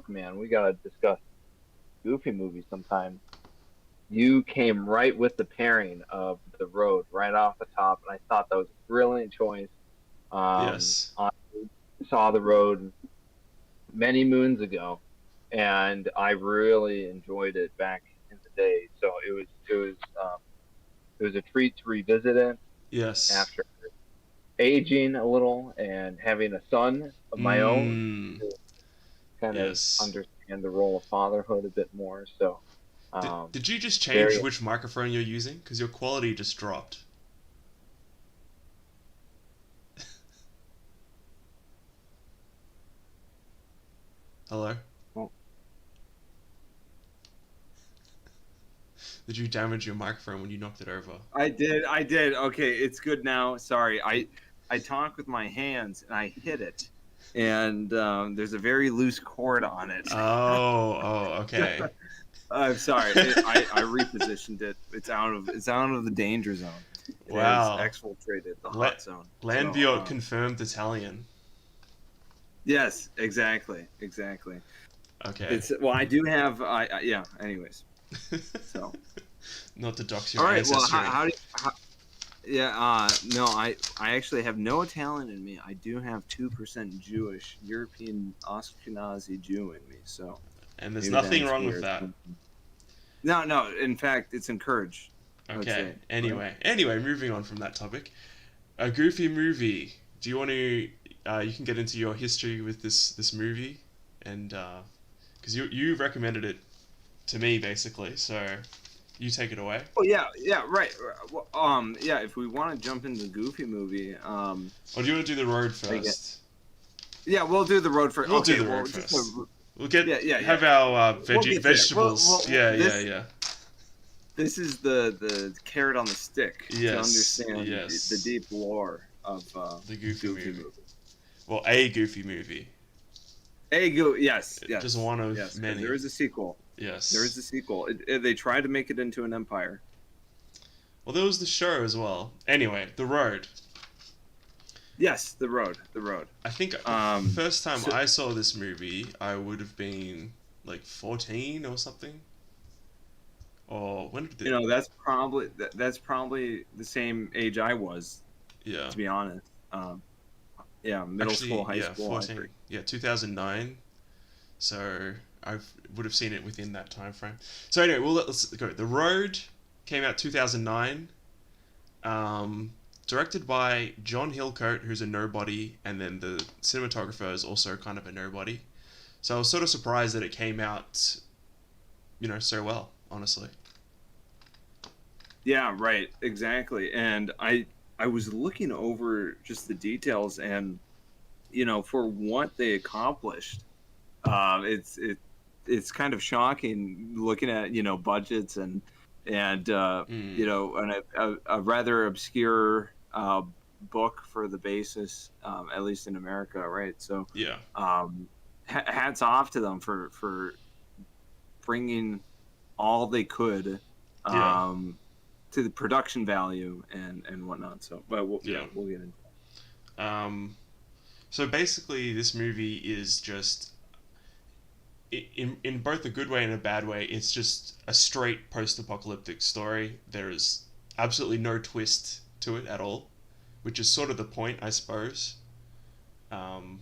look, man, we gotta discuss Goofy movies sometime. You came right with the pairing of The Road right off the top, and I thought that was a brilliant choice. Yes. I saw The Road many moons ago, and I really enjoyed it back in the day. So it was a treat to revisit it Yes. after aging a little and having a son of my own Mm. to kind of Yes. understand the role of fatherhood a bit more. So Did you just change very which microphone you're using? Because your quality just dropped. Hello? well, Did you damage your microphone when you knocked it over? I did. Okay, it's good now. Sorry, I talk with my hands and I hit it, and there's a very loose cord on it. Okay. I'm sorry. I repositioned it. It's out of the danger zone. It has Wow. exfiltrated the La- hot zone. So Landbeorht confirmed Italian. yes, exactly. Okay. It's well, I do have. Yeah. Anyways, so Not to dox all your right. Well, ancestry. how do you, yeah, no, I actually have no Italian in me. I do have 2% Jewish, European Ashkenazi Jew in me. So And there's maybe nothing that's wrong with where. that. No. In fact, it's encouraged. I would Okay. say. Right? Anyway, moving on from that topic. A goofy movie. Do you want to? You can get into your history with this movie, and because you recommended it to me basically, so you take it away. Oh yeah, right. Well, yeah. If we want to jump into the Goofy movie, Or do you want to do the road I get. first? Yeah, we'll do the road for. We'll do Okay, the well, road just first. We'll get yeah. have our We'll get there. vegetables. Yeah, this yeah. this is the carrot on the stick to Yes, understand the yes. deep lore of The Goofy Goofy movie. movie. Well, a Goofy movie. Yes, Just one of yes. 'Cause many. there is a sequel. There is Yes. a sequel. They tried to make it into an empire. Well, there was the show as well. Anyway, the road. Yes, the road. The road. I think Um, first time so, I saw this movie, I would have been like 14 or something. Or when did it? that's probably the same age I was, Yeah. to be honest. Yeah, middle school, Actually, high yeah, school. 14. Yeah, 2009. So I would have seen it within that time frame. So anyway, well, let's go. The Road came out 2009. Directed by John Hillcoat, who's a nobody, and then the cinematographer is also kind of a nobody. So I was sort of surprised that it came out, so well, honestly. Yeah, right, exactly. And I was looking over just the details, and for what they accomplished, it's kind of shocking looking at budgets Mm, and a rather obscure book for the basis, at least in America, right? So yeah, hats off to them for bringing all they could yeah, to the production value and whatnot. So, but yeah. we'll get into Um, so basically, this movie is just in both a good way and a bad way. It's just a straight post-apocalyptic story. There is absolutely no twist to it at all, which is sort of the point, I suppose. Um,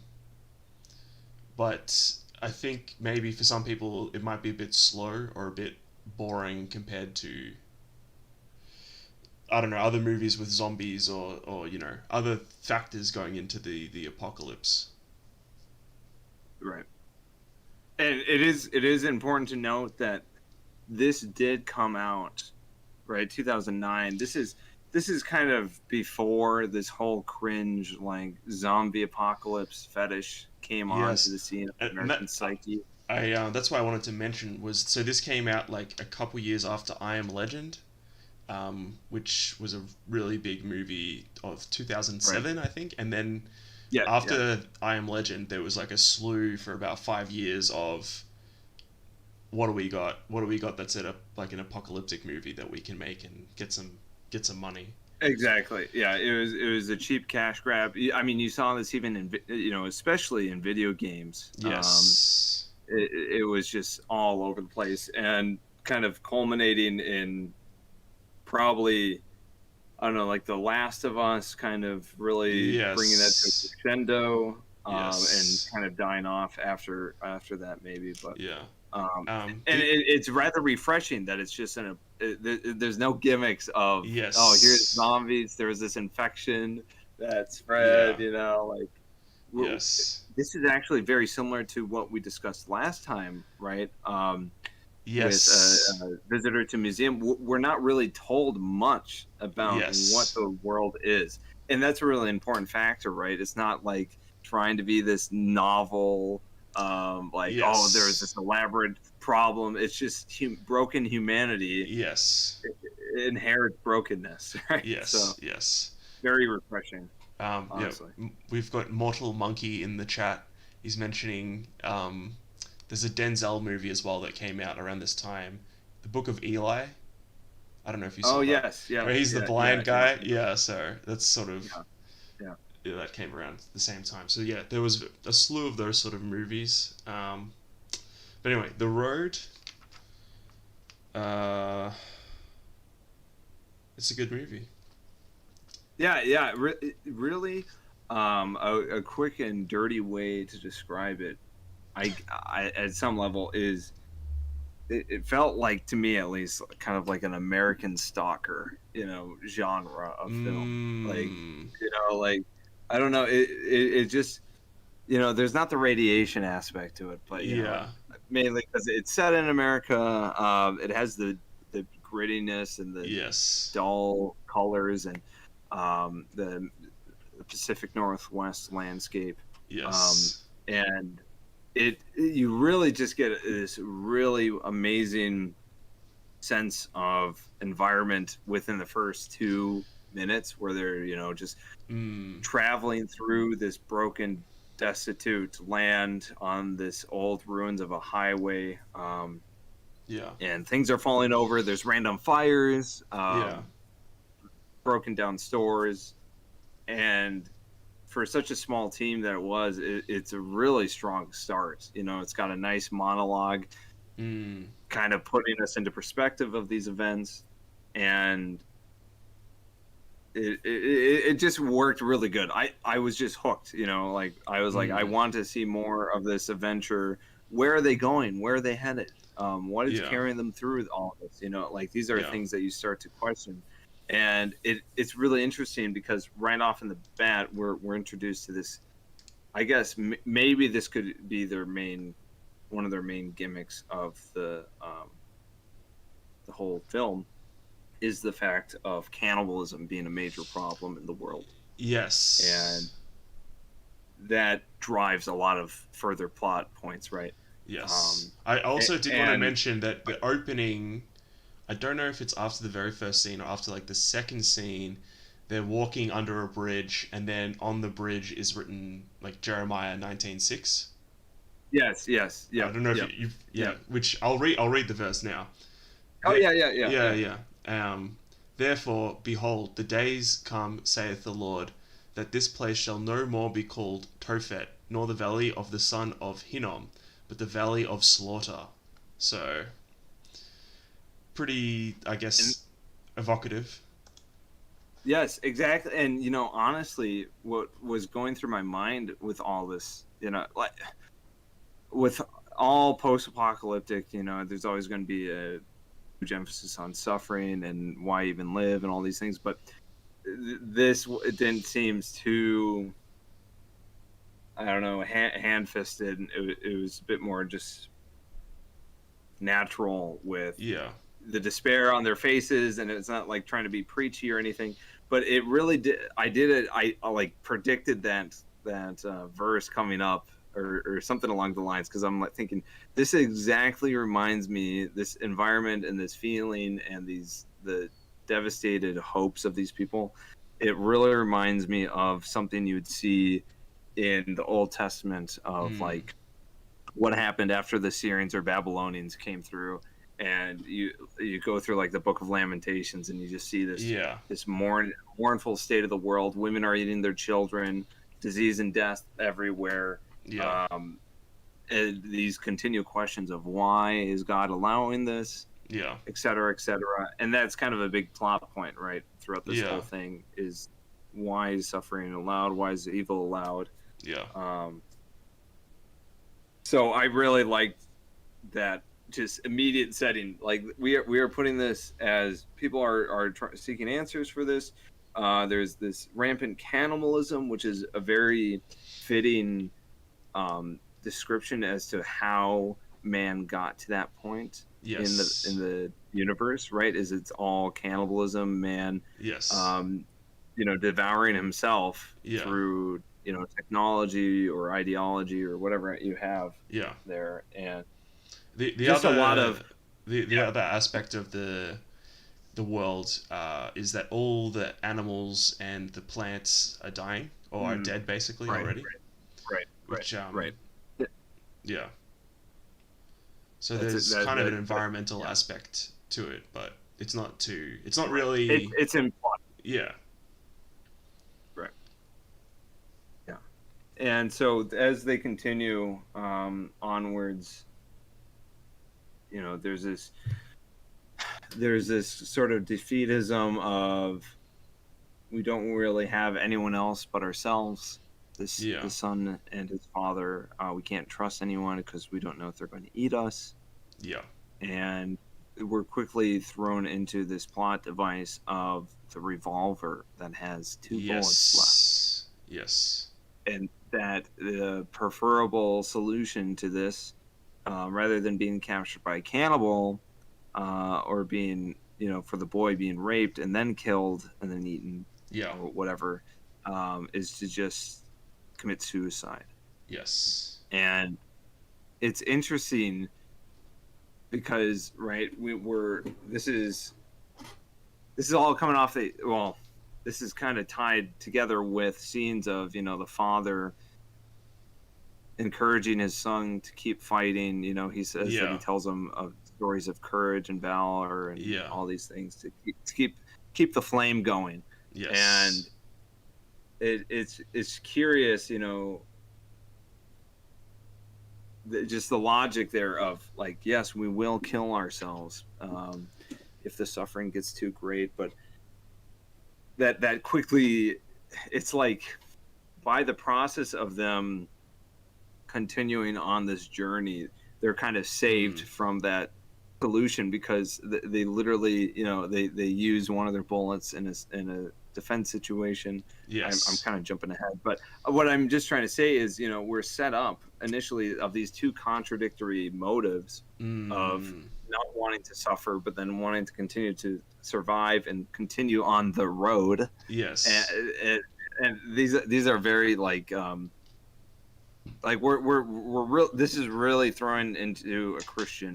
but I think maybe for some people it might be a bit slow or a bit boring compared to, I don't know, other movies with zombies or other factors going into the apocalypse. right. And it is important to note that this did come out right 2009. This is kind of before this whole cringe like zombie apocalypse fetish came onto Yes, the scene of and American psyche. I that's why I wanted to mention was so this came out like a couple years after I Am Legend, which was a really big movie of Right. 2007, I think, and then Yeah. after I Am Legend, there was like a slew for about 5 years of what do we got? What do we got that's like an apocalyptic movie that we can make and get some money? Exactly. Yeah, it was a cheap cash grab. I mean, you saw this even in especially in video games. Yes. it was just all over the place, and kind of culminating in probably, I don't know, like The Last of Us, kind of really bringing that to a Yes. crescendo, and Yes. kind of dying off after that maybe. But Yeah. and it's rather refreshing that it's just there's no gimmicks of, oh, here's Yes. zombies, there was this infection that Yeah. spread, like we're, Yes. this is actually very similar to what we discussed last time, right? With Yes. a visitor to museum, we're not really told much about what Yes. the world is, and that's a really important factor, right? It's not like trying to be this novel, like, oh, there's this Yes. elaborate problem. It's just broken humanity, Yes. inherent brokenness, right? So Yes. Yes. very refreshing, Yeah, honestly. we've got Mortal Monkey in the chat. He's mentioning there's a Denzel movie as well that came out around this time, The Book of Eli. I don't know if you Oh saw that. yes, yeah, Where he's the yeah, blind yeah, yeah, guy. Yeah, so that's sort of yeah, yeah. yeah, that came around the same time. So yeah, there was a slew of those sort of movies. But anyway, The Road. Uh, it's a good movie. Yeah, yeah, really, a quick and dirty way to describe it, I at some level is, it felt like, to me at least, kind of like an American Stalker, genre of film. Like, Mmm. like, I don't know, it just, there's not the radiation aspect to it, but Yeah. mainly because it's set in America. It has the grittiness and the Yes. dull colors, and the Pacific Northwest landscape, Yes. and you really just get this really amazing sense of environment within the first 2 minutes, where they're just Mm. traveling through this broken, destitute land on this old ruins of a highway, Yeah. and things are falling over. There's random fires, Yeah. broken down stores, and for such a small team that it's a really strong start. It's got a nice monologue, Mm. kind of putting us into perspective of these events, and it just worked really good. I was just hooked. Like, I was like, I Mm. want to see more of this adventure. Where are they going? Where are they headed? What is Yeah. carrying them through all this? Like, these are Yeah. things that you start to question, and it's really interesting because right off in the bat, we're introduced to this. I guess maybe this could be one of their main gimmicks of the whole film, is the fact of cannibalism being a major problem in the world, and Yes. that drives a lot of further plot points, right? Yes. I also did want to And mention that the opening, I don't know if it's after the very first scene or after like the second scene, they're walking under a bridge and then on the bridge is written like Jeremiah 19:6. yes, yes, I yep, don't know if yep, you've yeah, yep. which I'll read the verse now. Oh The, yeah, yeah, yeah, yeah, yeah. yeah. Therefore, behold, the days come, saith the Lord, that this place shall no more be called Tophet, nor the valley of the son of Hinnom, but the valley of slaughter. So, pretty, I And guess, evocative. yes, exactly. And honestly, what was going through my mind with all this, like, with all post-apocalyptic, there's always going to be a huge emphasis on suffering and why even live and all these things. But this, it didn't seem too, I don't know, hand-fisted. It was a bit more just natural, with Yeah. the despair on their faces, and it's not like trying to be preachy or anything. But it really did. I like predicted that verse coming up, or something along the lines, because I'm like thinking, this exactly reminds me, this environment and this feeling and the devastated hopes of these people. It really reminds me of something you'd see in the Old Testament, of Mm. like what happened after the Syrians or Babylonians came through, and you go through like the Book of Lamentations, and you just see Yeah. this mournful state of the world. Women are eating their children, disease and death everywhere. Yeah. Um, these continual questions of why is God allowing this, Yeah. et cetera, and that's kind of a big plot point, right, throughout this Yeah. whole thing is why is suffering allowed, why is evil allowed. Yeah. So I really like that just immediate setting. Like we are putting this as people are seeking answers for this. There's this rampant cannibalism, which is a very fitting description as to how man got to that point Yes. in the universe. Right? Is it's all cannibalism, man. Yes. Devouring himself Yeah. through technology or ideology or whatever you have Yeah. there, and The just other a lot of the other aspect of the world is that all the animals and the plants are dying or are dead basically already. Which right. Yeah. So That's there's kind of an environmental aspect to it, but it's not really. It's implied. Yeah. Right. Yeah. And so as they continue onwards, there's this sort of defeatism of we don't really have anyone else but ourselves. The son and his father, we can't trust anyone because we don't know if they're going to eat us. Yeah. And we're quickly thrown into this plot device of the revolver that has two bullets left. Yes. And that the preferable solution to this, rather than being captured by a cannibal, or being, for the boy being raped and then killed and then eaten, or whatever, is to just commit suicide. Yes. And it's interesting because, right, this is all coming off this is kind of tied together with scenes of, the father encouraging his son to keep fighting. He says that he tells him of stories of courage and valor and all these things to keep the flame going. Yes. And it's curious, just the logic there of like, yes, we will kill ourselves if the suffering gets too great, but that quickly, it's like by the process of them continuing on this journey, they're kind of saved from that solution because they literally, they use one of their bullets in a defense situation. Yes. I'm kind of jumping ahead, but what I'm just trying to say is, we're set up initially of these two contradictory motives of not wanting to suffer, but then wanting to continue to survive and continue on the road. Yes. And these are very like we're real. This is really throwing into a Christian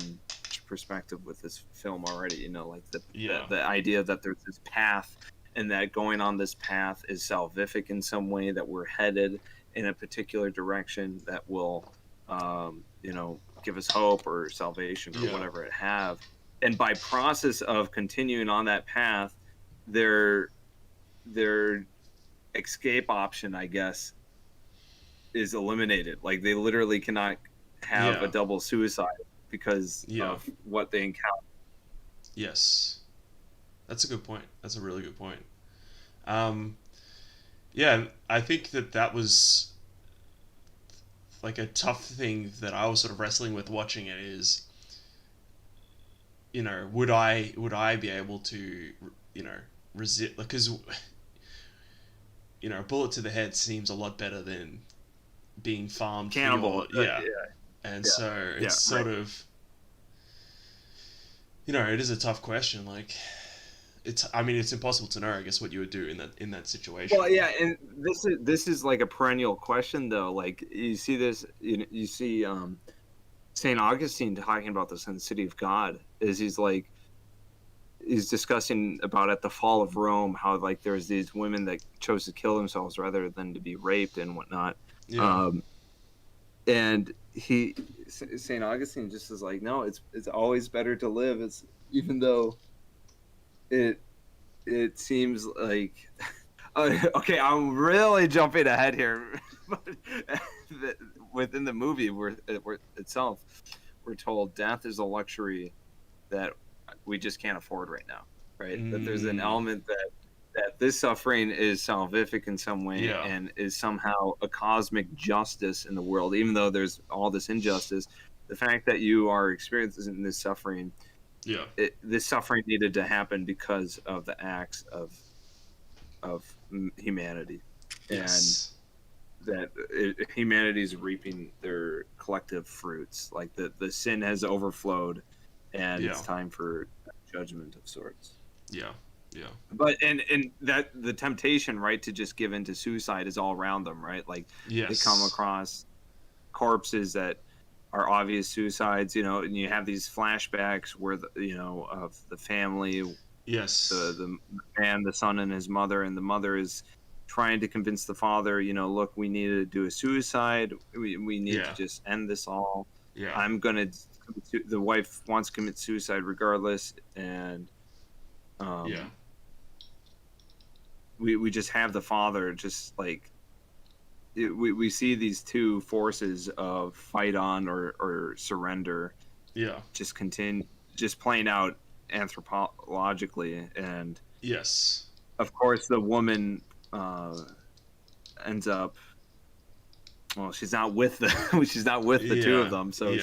perspective with this film already. Like the idea that there's this path, and that going on this path is salvific in some way, that we're headed in a particular direction that will, give us hope or salvation or whatever it have. And by process of continuing on that path, their escape option, I guess, is eliminated. Like they literally cannot have a double suicide because of what they encounter. Yes. That's a good point. That's a really good point. Yeah, I think that was like a tough thing that I was sort of wrestling with watching it is, would I be able to, resist? Because, a bullet to the head seems a lot better than being farmed. Cannibal. And so it's sort of, it is a tough question. Like, it's impossible to know, I guess, what you would do in that situation. Well, yeah, and this is like a perennial question though. Like you see this, you see St. Augustine talking about this in the City of God, is he's discussing about at the fall of Rome how like there's these women that chose to kill themselves rather than to be raped and whatnot. And St. Augustine just is like, no, it's always better to live. It's even though it seems like okay, I'm really jumping ahead here. But within the movie itself, we're told death is a luxury that we just can't afford right now, right? That there's an element that this suffering is salvific in some way Yeah. and is somehow a cosmic justice in the world, even though there's all this injustice. The fact that you are experiencing this suffering, Yeah. this suffering needed to happen because of the acts of humanity, Yes. and that humanity is reaping their collective fruits. Like the sin has overflowed, and Yeah. it's time for judgment of sorts. Yeah. Yeah. But and that the temptation, right, to just give into suicide is all around them, right? Like Yes. they come across corpses that are obvious suicides, you know, and you have these flashbacks where of the family, Yes. the man, the son, and his mother, and the mother is trying to convince the father, look, we need to do a suicide. We need to just end this all. Yeah. I'm gonna. The wife wants to commit suicide regardless, and Yeah. we just have the father just like we see these two forces of fight on or surrender Yeah. just continue, just playing out anthropologically. And Yes. of course the woman ends up, well, she's not with the she's not with the two of them, so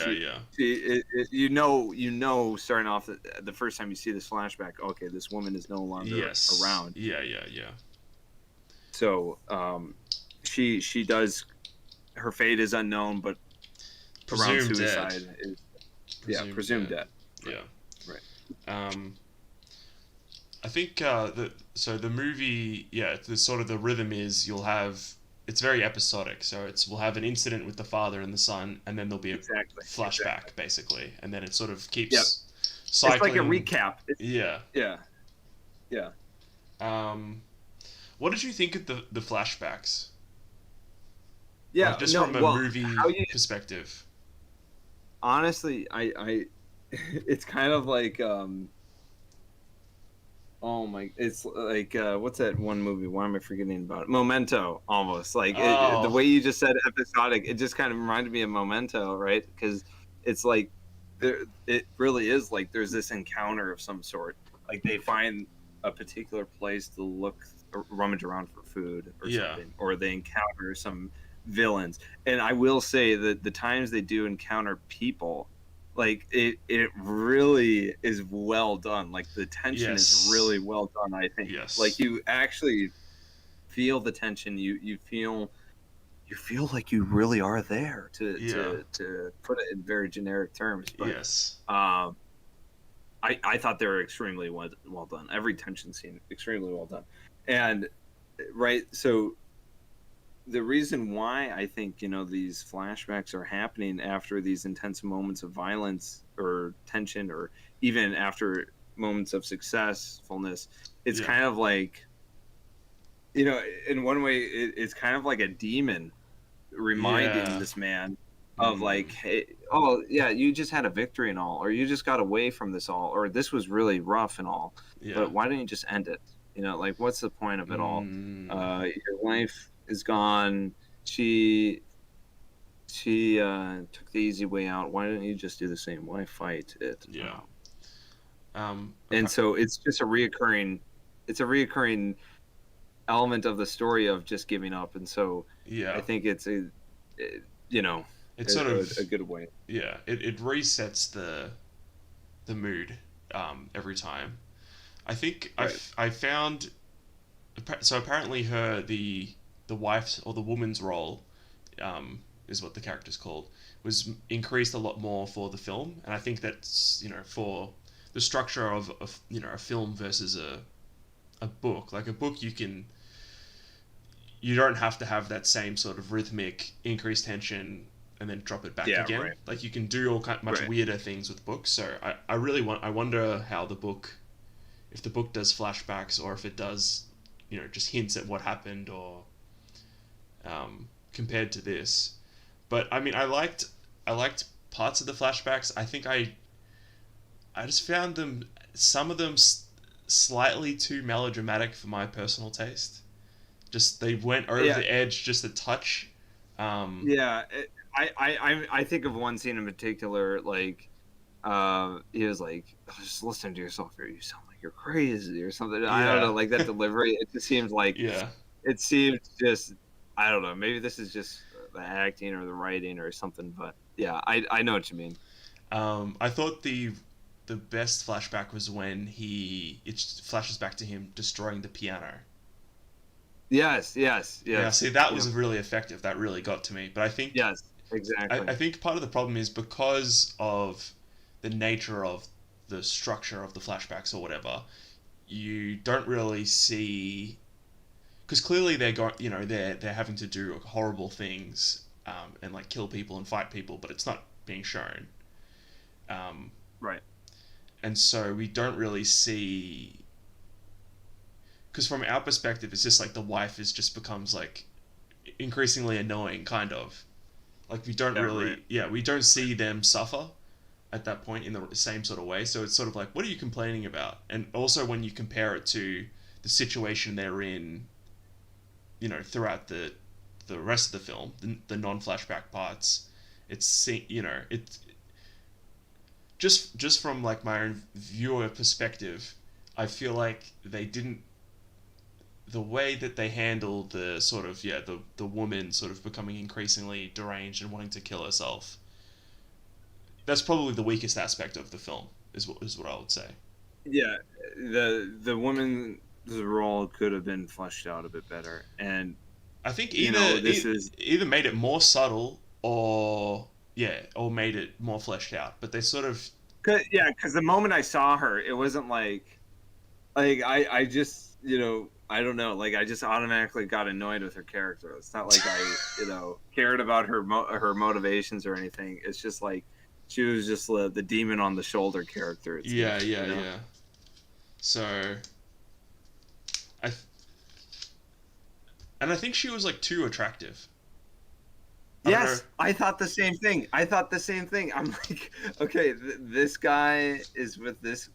starting off the first time you see this flashback, okay, this woman is no longer around. Yeah. So she does, her fate is unknown, but around suicide is presumed dead. Yeah. Right. I think the movie, the sort of the rhythm is it's very episodic. So we'll have an incident with the father and the son, and then there'll be a flashback basically, and then it sort of keeps cycling. It's like a recap. Yeah. What did you think of the flashbacks? Yeah, like, just from a movie perspective. Honestly, I it's kind of like it's like what's that one movie? Why am I forgetting about it? Memento, almost like the way you just said episodic. It just kind of reminded me of Memento, right? Because it's like it really is like there's this encounter of some sort. Like they find a particular place to rummage around for food or something, or they encounter some villains. And I will say that the times they do encounter people, like it really is well done. Like the tension is really well done, I think. Like you actually feel the tension. You feel like you really are there, to put it in very generic terms. But, I thought they were extremely well done. Every tension scene extremely well done. And right, so the reason why I think these flashbacks are happening after these intense moments of violence or tension, or even after moments of successfulness, it's kind of like, in one way it's kind of like a demon reminding this man of like, hey, oh yeah, you just had a victory and all, or you just got away from this all, or this was really rough and all, but why don't you just end it? Like, what's the point of it all? Your wife is gone. She took the easy way out. Why don't you just do the same? Why fight it? And so it's just a reoccurring element of the story of just giving up. And so I think it's a good way. Yeah, it resets the mood every time. I think I found, so apparently the wife's or the woman's role, is what the character's called, was increased a lot more for the film, and I think that's for the structure of a film versus a book. Like a book, you don't have to have that same sort of rhythmic increased tension and then drop it back again. Right. Like you can do all much weirder things with books. So I wonder how if the book does flashbacks, or if it does, just hints at what happened, or compared to this. But I mean, I liked parts of the flashbacks. I think I just found some of them slightly too melodramatic for my personal taste. Just they went over the edge just a touch. I think of one scene in particular, like he was like, "Oh, just listen to yourself here, you sound like you're crazy," or something. I don't know, Yeah. like that delivery, it just seems like Yeah. it seemed just, I don't know, maybe this is just the acting or the writing or something, but yeah, I know what you mean. I thought the best flashback was when it flashes back to him destroying the piano. Yes, yes, Yeah, yes, see, that yeah, was really effective. That really got to me. But yes, exactly. I think part of the problem is because of the nature of the structure of the flashbacks or whatever. You don't really see, because clearly they're having to do horrible things, and like kill people and fight people, but it's not being shown. Um, Right. and so we don't really see, because from our perspective, it's just like the wife is just becomes like increasingly annoying, kind of. Like we don't Yeah, right. really, yeah, we don't see them suffer at that point in the same sort of way. So it's sort of like, what are you complaining about? And also when you compare it to the situation they're in, throughout the rest of the film, the non-flashback parts, it's it just from like my own viewer perspective, I feel like they didn't the way that they handled the sort of the woman sort of becoming increasingly deranged and wanting to kill herself. That's probably the weakest aspect of the film, is what I would say. Yeah, the woman's role could have been fleshed out a bit better, and I think this is either made it more subtle or made it more fleshed out. But they sort of yeah, because the moment I saw her, it wasn't like I just I don't know, like I just automatically got annoyed with her character. It's not like I cared about her motivations or anything. It's just like she was just the demon on the shoulder character. It seemed, yeah yeah yeah. So I and I think she was like too attractive. I don't know. Yes, I thought the same thing. I'm like, okay, this guy is with this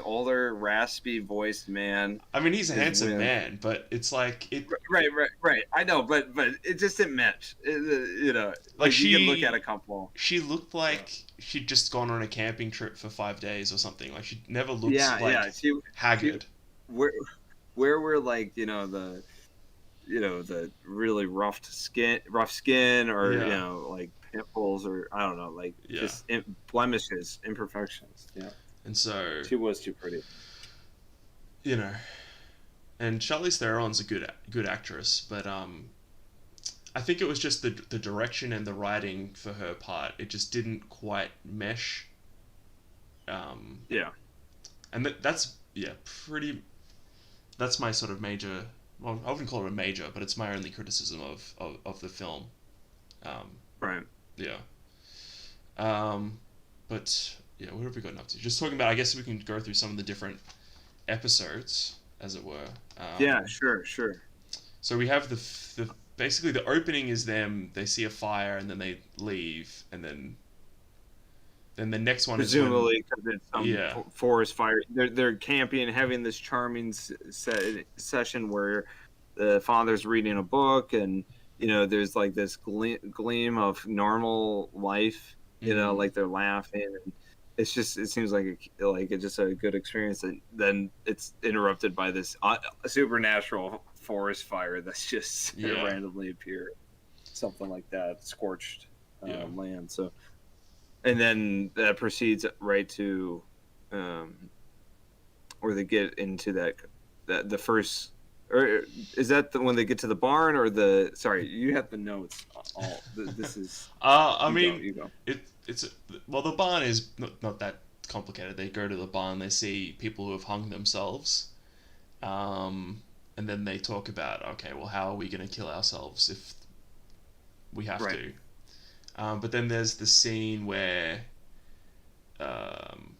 older, raspy voiced man. I mean, he's a Is handsome with man, but it's like right. I know, but it just didn't match. like Like you can look at a couple. she looked like she'd just gone on a camping trip for 5 days or something. Like she never looked Yeah. like She haggard. where where were like the really rough skin, or Yeah, like pimples, or I don't know, like yeah. just blemishes, imperfections. Yeah, And so she was too pretty. you know, and Charlize Theron's a good actress, but I think it was just the direction and the writing for her part. It just didn't quite mesh. Um, Yeah. and that's yeah, pretty. That's my sort of major. Well, I wouldn't call it a major, but it's my only criticism of the film. Um, Right. yeah. But yeah, what have we gotten up to? Just talking about. I guess we can go through some of the different episodes, as it were. Yeah. Sure. So we have the basically the opening is them. They see a fire and then they leave, and then the next one is when Presumably, because it's some yeah forest fire. They're camping, having this charming session where the father's reading a book, and there's like this gleam of normal life. mm, Like they're laughing, and it seems like it's just a good experience. And then it's interrupted by this supernatural forest fire that's just yeah randomly appeared, something like that, scorched yeah land. So, and then that proceeds right to um, where they get into that the first, or is that when they get to the barn, or the, sorry, you have the notes all this is, I mean you go. it's well the barn is not that complicated. They go to the barn, they see people who have hung themselves, um, and then they talk about, okay, well, how are we going to kill ourselves if we have Right. to? But then there's the scene where um,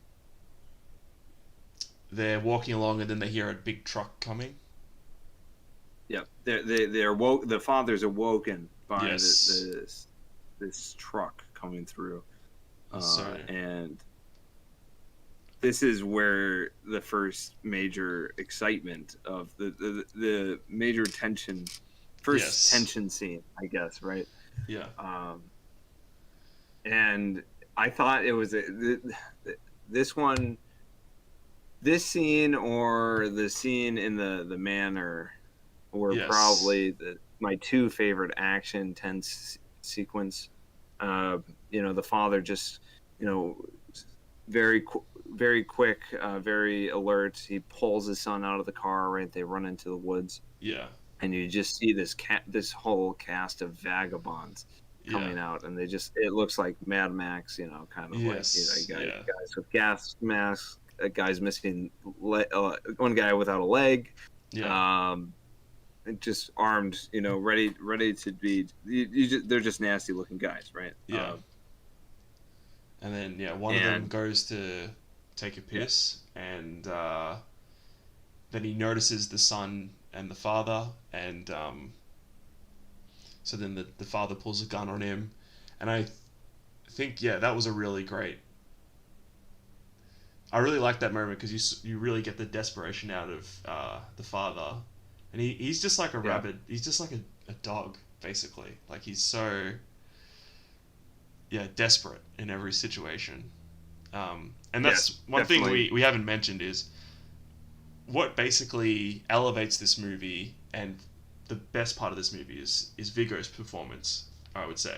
they're walking along and then they hear a big truck coming. Yeah, they're woke. The father's awoken by Yes. this truck coming through, So and this is where the first major excitement of the major tension, first yes, tension scene, I guess, right? yeah, Um, and I thought it was this one, this scene or the scene in the manor were Yes. probably my two favorite action tense sequence. Uh, the father just, you know, very very quick, very alert. He pulls his son out of the car. Right, they run into the woods, Yeah. and you just see this whole cast of vagabonds Yeah. coming out, and it looks like Mad Max, kind of like, you Yes. got Yeah. guys with gas masks, guys missing one guy without a leg, Yeah. um, just armed, ready to be. They're just nasty looking guys, right? Yeah. And then yeah, one of them And goes to take a yeah, piss, and then he notices the son and the father, and so then the father pulls a gun on him, and I think yeah, that was a really great. I really like that moment because you really get the desperation out of the father, and he's just like a yeah, rabid. He's just like a dog basically. Like he's so yeah desperate in every situation. And yes, that's one thing definitely. we haven't mentioned is what basically elevates this movie, and the best part of this movie is Viggo's performance. I would say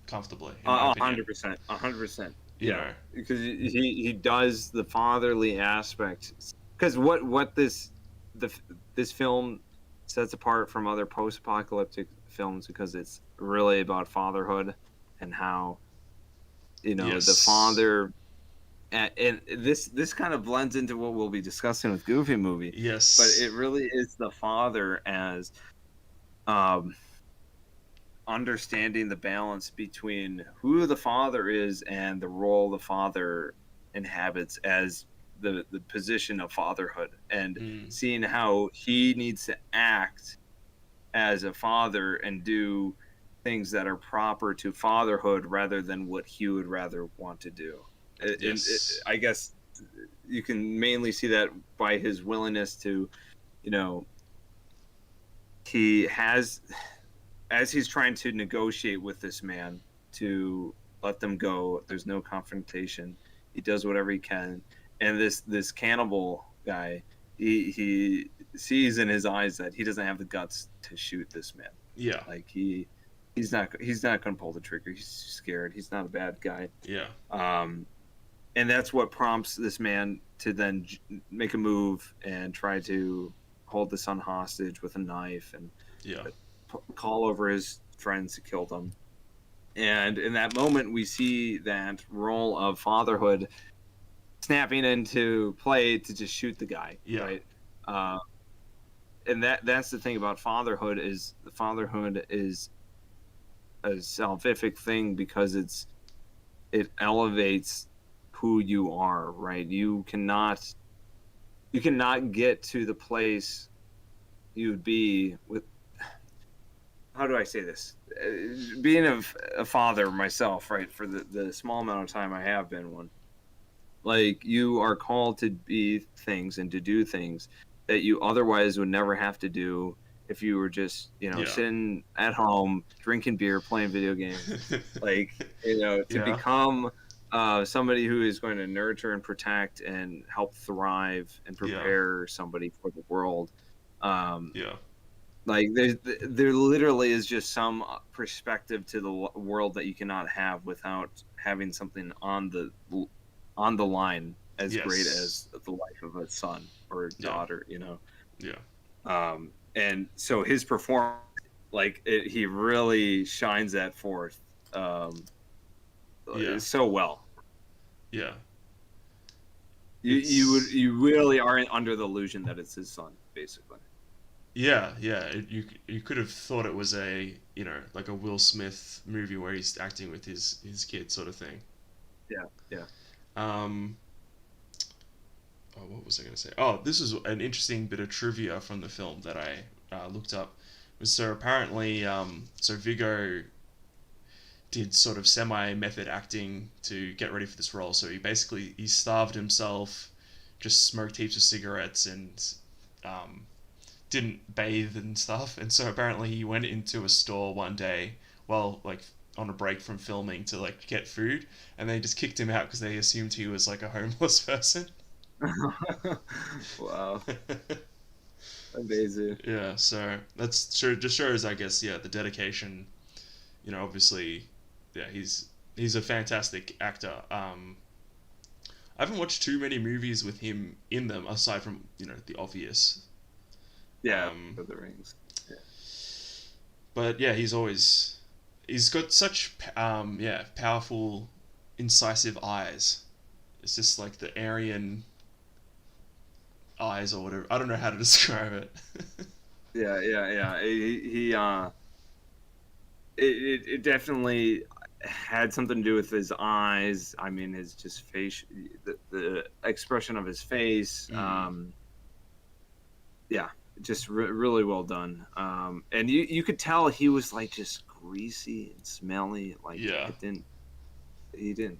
comfortably, in my opinion. 100%, 100%. You Yeah, know, because he does the fatherly aspect. Because what the this film sets apart from other post-apocalyptic films, because it's really about fatherhood and how, the yes, father, and this kind of blends into what we'll be discussing with Goofy movie, but yes, it really is the father as, um understanding the balance between who the father is and the role the father inhabits as the position of fatherhood, and mm, seeing how he needs to act as a father and do things that are proper to fatherhood rather than what he would rather want to do. yes, I guess you can mainly see that by his willingness to, you know, he has, as he's trying to negotiate with this man to let them go, there's no confrontation. He does whatever he can, and this cannibal guy, he sees in his eyes that he doesn't have the guts to shoot this man. yeah, Like he's not going to pull the trigger. He's scared. He's not a bad guy. yeah, Um, and that's what prompts this man to then make a move and try to hold the son hostage with a knife, and yeah, call over his friends who killed him. And in that moment, we see that role of fatherhood snapping into play to just shoot the guy, yeah, right? Uh, and that's the thing about fatherhood, is the fatherhood is a salvific thing, because it elevates who you are, right? You cannot get to the place you'd be with, how do I say this? Being a father myself, right? For the small amount of time I have been one, like, you are called to be things and to do things that you otherwise would never have to do if you were just, yeah, sitting at home, drinking beer, playing video games. Like, to yeah, become somebody who is going to nurture and protect and help thrive and yeah, prepare somebody for the world. Um, yeah, like, there literally is just some perspective to the world that you cannot have without having something on the line as great yes, as the life of a son or yeah, daughter. yeah, And so his performance, like, he really shines that forth, um, yeah, so well. yeah. You It's you really aren't under the illusion that it's his son, basically. yeah, yeah. You could have thought it was a like a Will Smith movie where he's acting with his kid sort of thing. Yeah, yeah, Um, oh, what was I going to say? Oh, this is an interesting bit of trivia from the film that I looked up. So apparently, so Viggo did sort of semi method acting to get ready for this role. So he starved himself, just smoked heaps of cigarettes, and um, didn't bathe and stuff. And so apparently he went into a store one day, well, like on a break from filming to like get food, and they just kicked him out because they assumed he was like a homeless person. Wow, amazing. Yeah, so that's sure just shows, I guess, yeah, the dedication. You know, obviously, yeah, he's a fantastic actor. I haven't watched too many movies with him in them aside from, you know, the obvious. Yeah, Um, for the rings. Yeah. but yeah, he's got such yeah, powerful, incisive eyes. It's just like the Aryan eyes or whatever. I don't know how to describe it. Yeah. It definitely had something to do with his eyes. I mean, his just face, the expression of his face. Mm, Yeah, just really well done. And you could tell he was like just greasy and smelly. Like yeah, he didn't,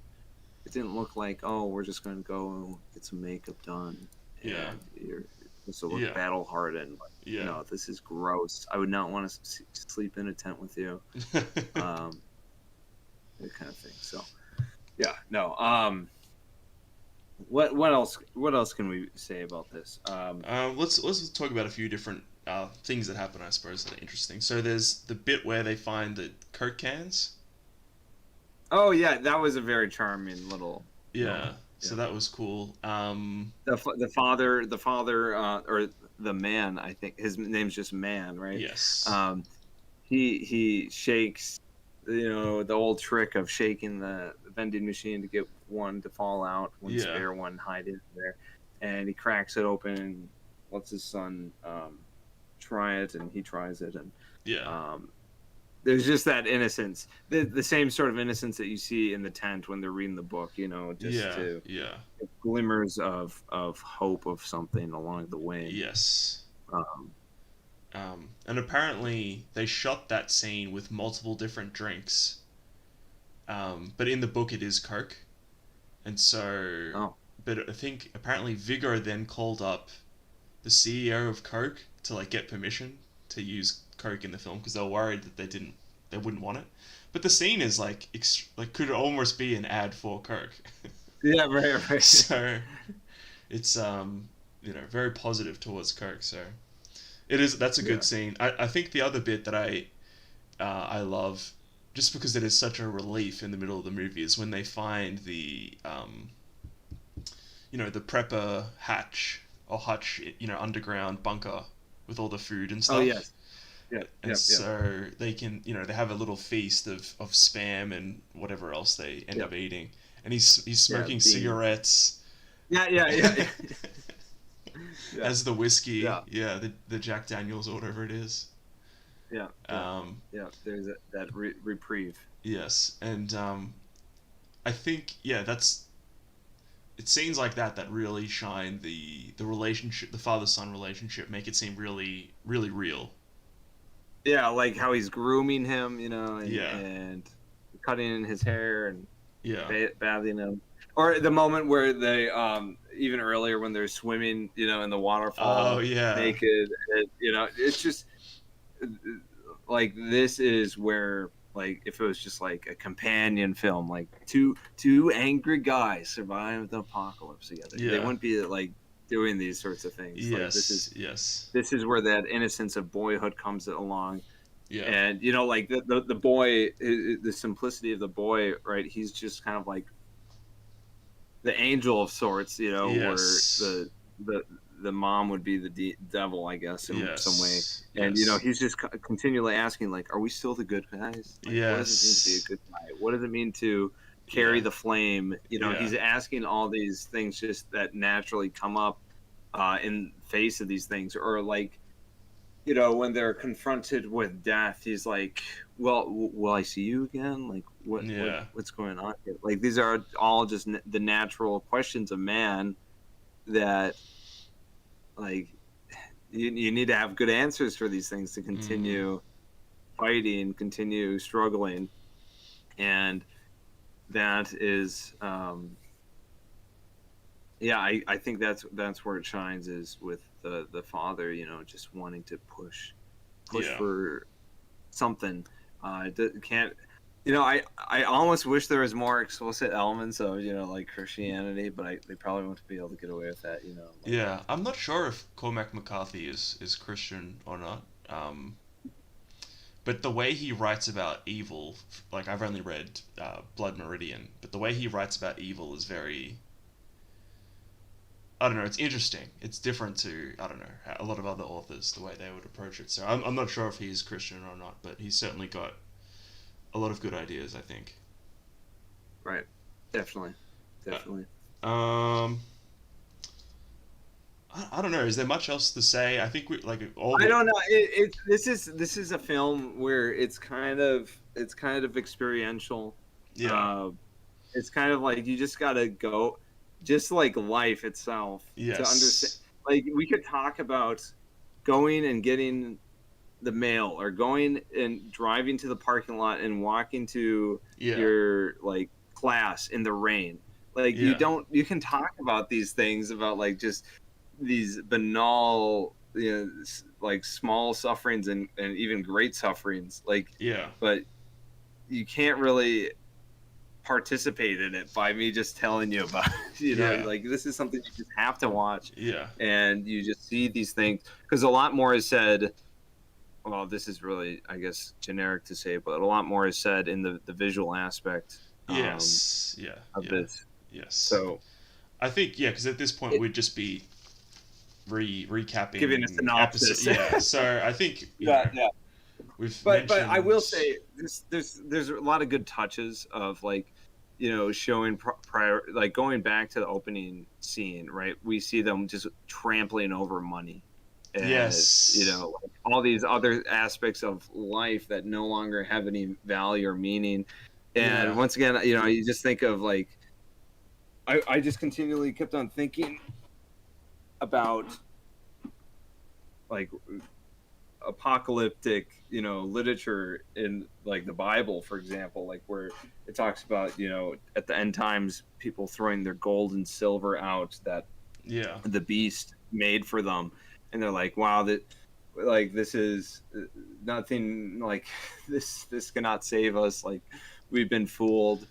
it didn't look like, oh, we're just going to go get some makeup done yeah, and you're supposed to look yeah, battle hardened. Like, yeah. no, this is gross. I would not want to sleep in a tent with you. Um, that kind of thing. So, yeah, no. What else? What else can we say about this? let's talk about a few different things that happen, I suppose, that are interesting. So there's the bit where they find the Coke cans. Oh yeah, that was a very charming little Yeah, moment. so Yeah. that was cool. The father, or the man, I think his name's just Man, right? Yes. Um, he shakes, the old trick of shaking the vending machine to get one to fall out, one Yeah. spare one hiding there, and he cracks it open and lets his son try it, and he tries it, and Yeah. um, there's just that innocence, the same sort of innocence that you see in the tent when they're reading the book, just Yeah. to Yeah. glimmers of hope of something along the way. Yes. Um, And apparently they shot that scene with multiple different drinks. But in the book it is Coke. And so, oh, but I think apparently Viggo then called up the CEO of Coke to like get permission to use Coke in the film because they were worried that they wouldn't want it. But the scene is like like could almost be an ad for Coke. yeah, right. So it's very positive towards Coke. So that's a Yeah. good scene. I think the other bit that I love, just because it is such a relief in the middle of the movie, is when they find the the prepper hatch or hutch, underground bunker with all the food and Oh stuff. yes. Yeah. And Yep. Yep. so they can, they have a little feast of spam and whatever else they end up Yep. eating. And he's Yeah. smoking cigarettes Yeah. Yeah. as the whiskey, Yeah. yeah, the Jack Daniels or whatever it is. Yeah. Um, Yeah. There's that reprieve. yes, and I think it's scenes like that really shine the relationship, the father son relationship, make it seem really really real. Yeah, like how he's grooming him, Yeah, and cutting his hair and yeah. bathing him. Or the moment where they, even earlier when they're swimming, in the Oh waterfall yeah, naked, it's just like this is where, like, if it was just like a companion film, like two angry guys survive the apocalypse together, they yeah, wouldn't be like doing these sorts of things. Like yes, yes, this is where that innocence of boyhood comes along. yeah, And like the boy, the simplicity of the boy, right? He's just kind of like the angel of sorts, where yes, the mom would be the devil, I guess, in some way. yes, And yes, he's just continually asking, like, are we still the good guys? Like, what does it mean to be a yes, good guy? What does it mean to carry yeah, the flame? yeah, He's asking all these things just that naturally come up in face of these things. Or like, when they're confronted with death, he's like, well, will I see you again? Like, yeah, what's going on here? Like, these are all just the natural questions of man that, like, you need to have good answers for these things to mm, continue fighting, continue struggling. And that is, yeah, I think that's where it shines, is with the father, just wanting to push yeah, for something. Can't, I almost wish there was more explicit elements of like Christianity, but they probably won't be able to get away with that. Yeah, I'm not sure if Cormac McCarthy is Christian or not. But the way he writes about evil, like I've only read Blood Meridian, but the way he writes about evil is very, I don't know, it's interesting. It's different to, I don't know, a lot of other authors, the way they would approach it. So I'm not sure if he's Christian or not, but he's certainly got a lot of good ideas, I think. Right. Definitely. Definitely. I don't know. Is there much else to say? I think we like all. I don't know. This is a film where it's kind of experiential. Yeah. It's kind of like you just gotta go, just like life itself, Yes. to understand. Like we could talk about going and getting the mail, or going and driving to the parking lot and walking to your like class in the rain. Like you can talk about these things, about like just these banal, like small sufferings and even great sufferings, like but you can't really participate in it by me just telling you about it. Like this is something you just have to watch, and you just see these things, because a lot more is said. Well, this is really, I guess, generic to say, but a lot more is said in the visual aspect of this. Yes. So I think, because at this point we'd just be recapping, giving a synopsis. So I think we've but I will say there's a lot of good touches of like showing prior, like going back to the opening scene, right? We see them just trampling over money. And, like all these other aspects of life that no longer have any value or meaning. And once again, you just think of like, I just continually kept on thinking about like apocalyptic, literature in like the Bible, for example, like where it talks about, at the end times, people throwing their gold and silver out that the beast made for them. And they're like, wow, this is nothing, like this cannot save us. Like we've been fooled.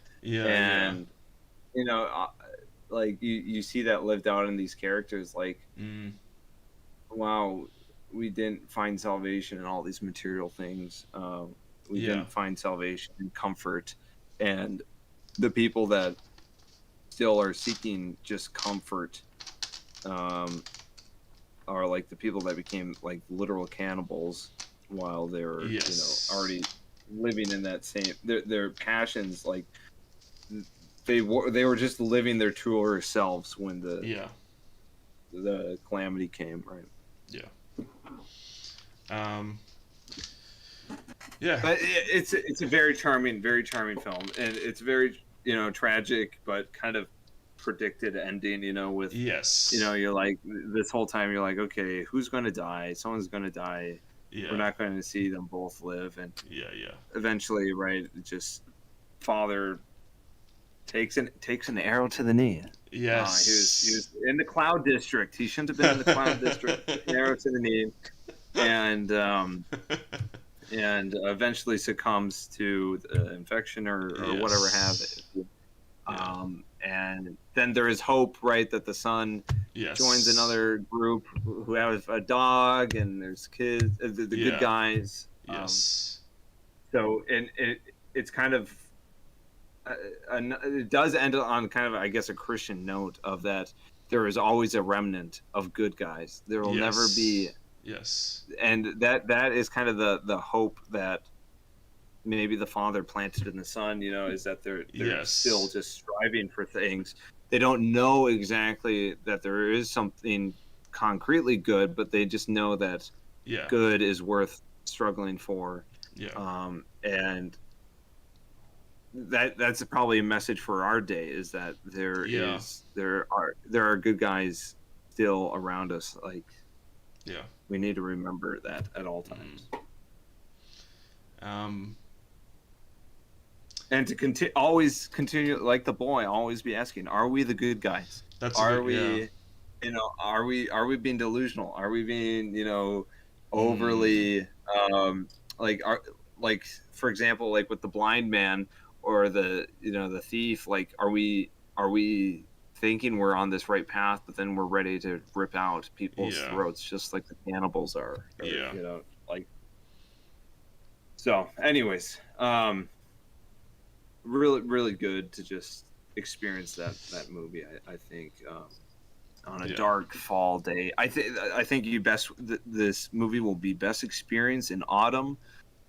Like you see that lived out in these characters, like, wow, we didn't find salvation in all these material things. We didn't find salvation and comfort. And the people that still are seeking just comfort, are like the people that became like literal cannibals while they were already living in that same their passions, like they were just living their truer selves when the calamity came, right? But it's a very charming film, and it's very tragic but kind of predicted ending, with you're like, this whole time you're like, okay, who's going to die? Someone's going to die. We're not going to see them both live. And eventually, right, just father takes an arrow to the knee. He was in the Cloud District. He shouldn't have been in the Cloud District. An arrow to the knee, and eventually succumbs to the infection or whatever have it. And then there is hope, right, that the son joins another group who have a dog, and there's kids, the good guys. So, and it's kind of it does end on kind of, I guess, a Christian note of that there is always a remnant of good guys. There will never be. And that is kind of the hope that maybe the father planted in the son, is that they're still just striving for things. They don't know exactly that there is something concretely good, but they just know that good is worth struggling for. And that's probably a message for our day, is that there are good guys still around us. Like, we need to remember that at all times. And to always continue, like the boy, always be asking, are we the good guys? Are we being delusional? Are we being, overly, like, like, for example, like with the blind man or the the thief, like are we thinking we're on this right path, but then we're ready to rip out people's Yeah. throats just like the cannibals are, or, Yeah. like. So anyways, really really good to just experience that movie. I think on a Yeah. dark fall day. I think this movie will be best experienced in autumn.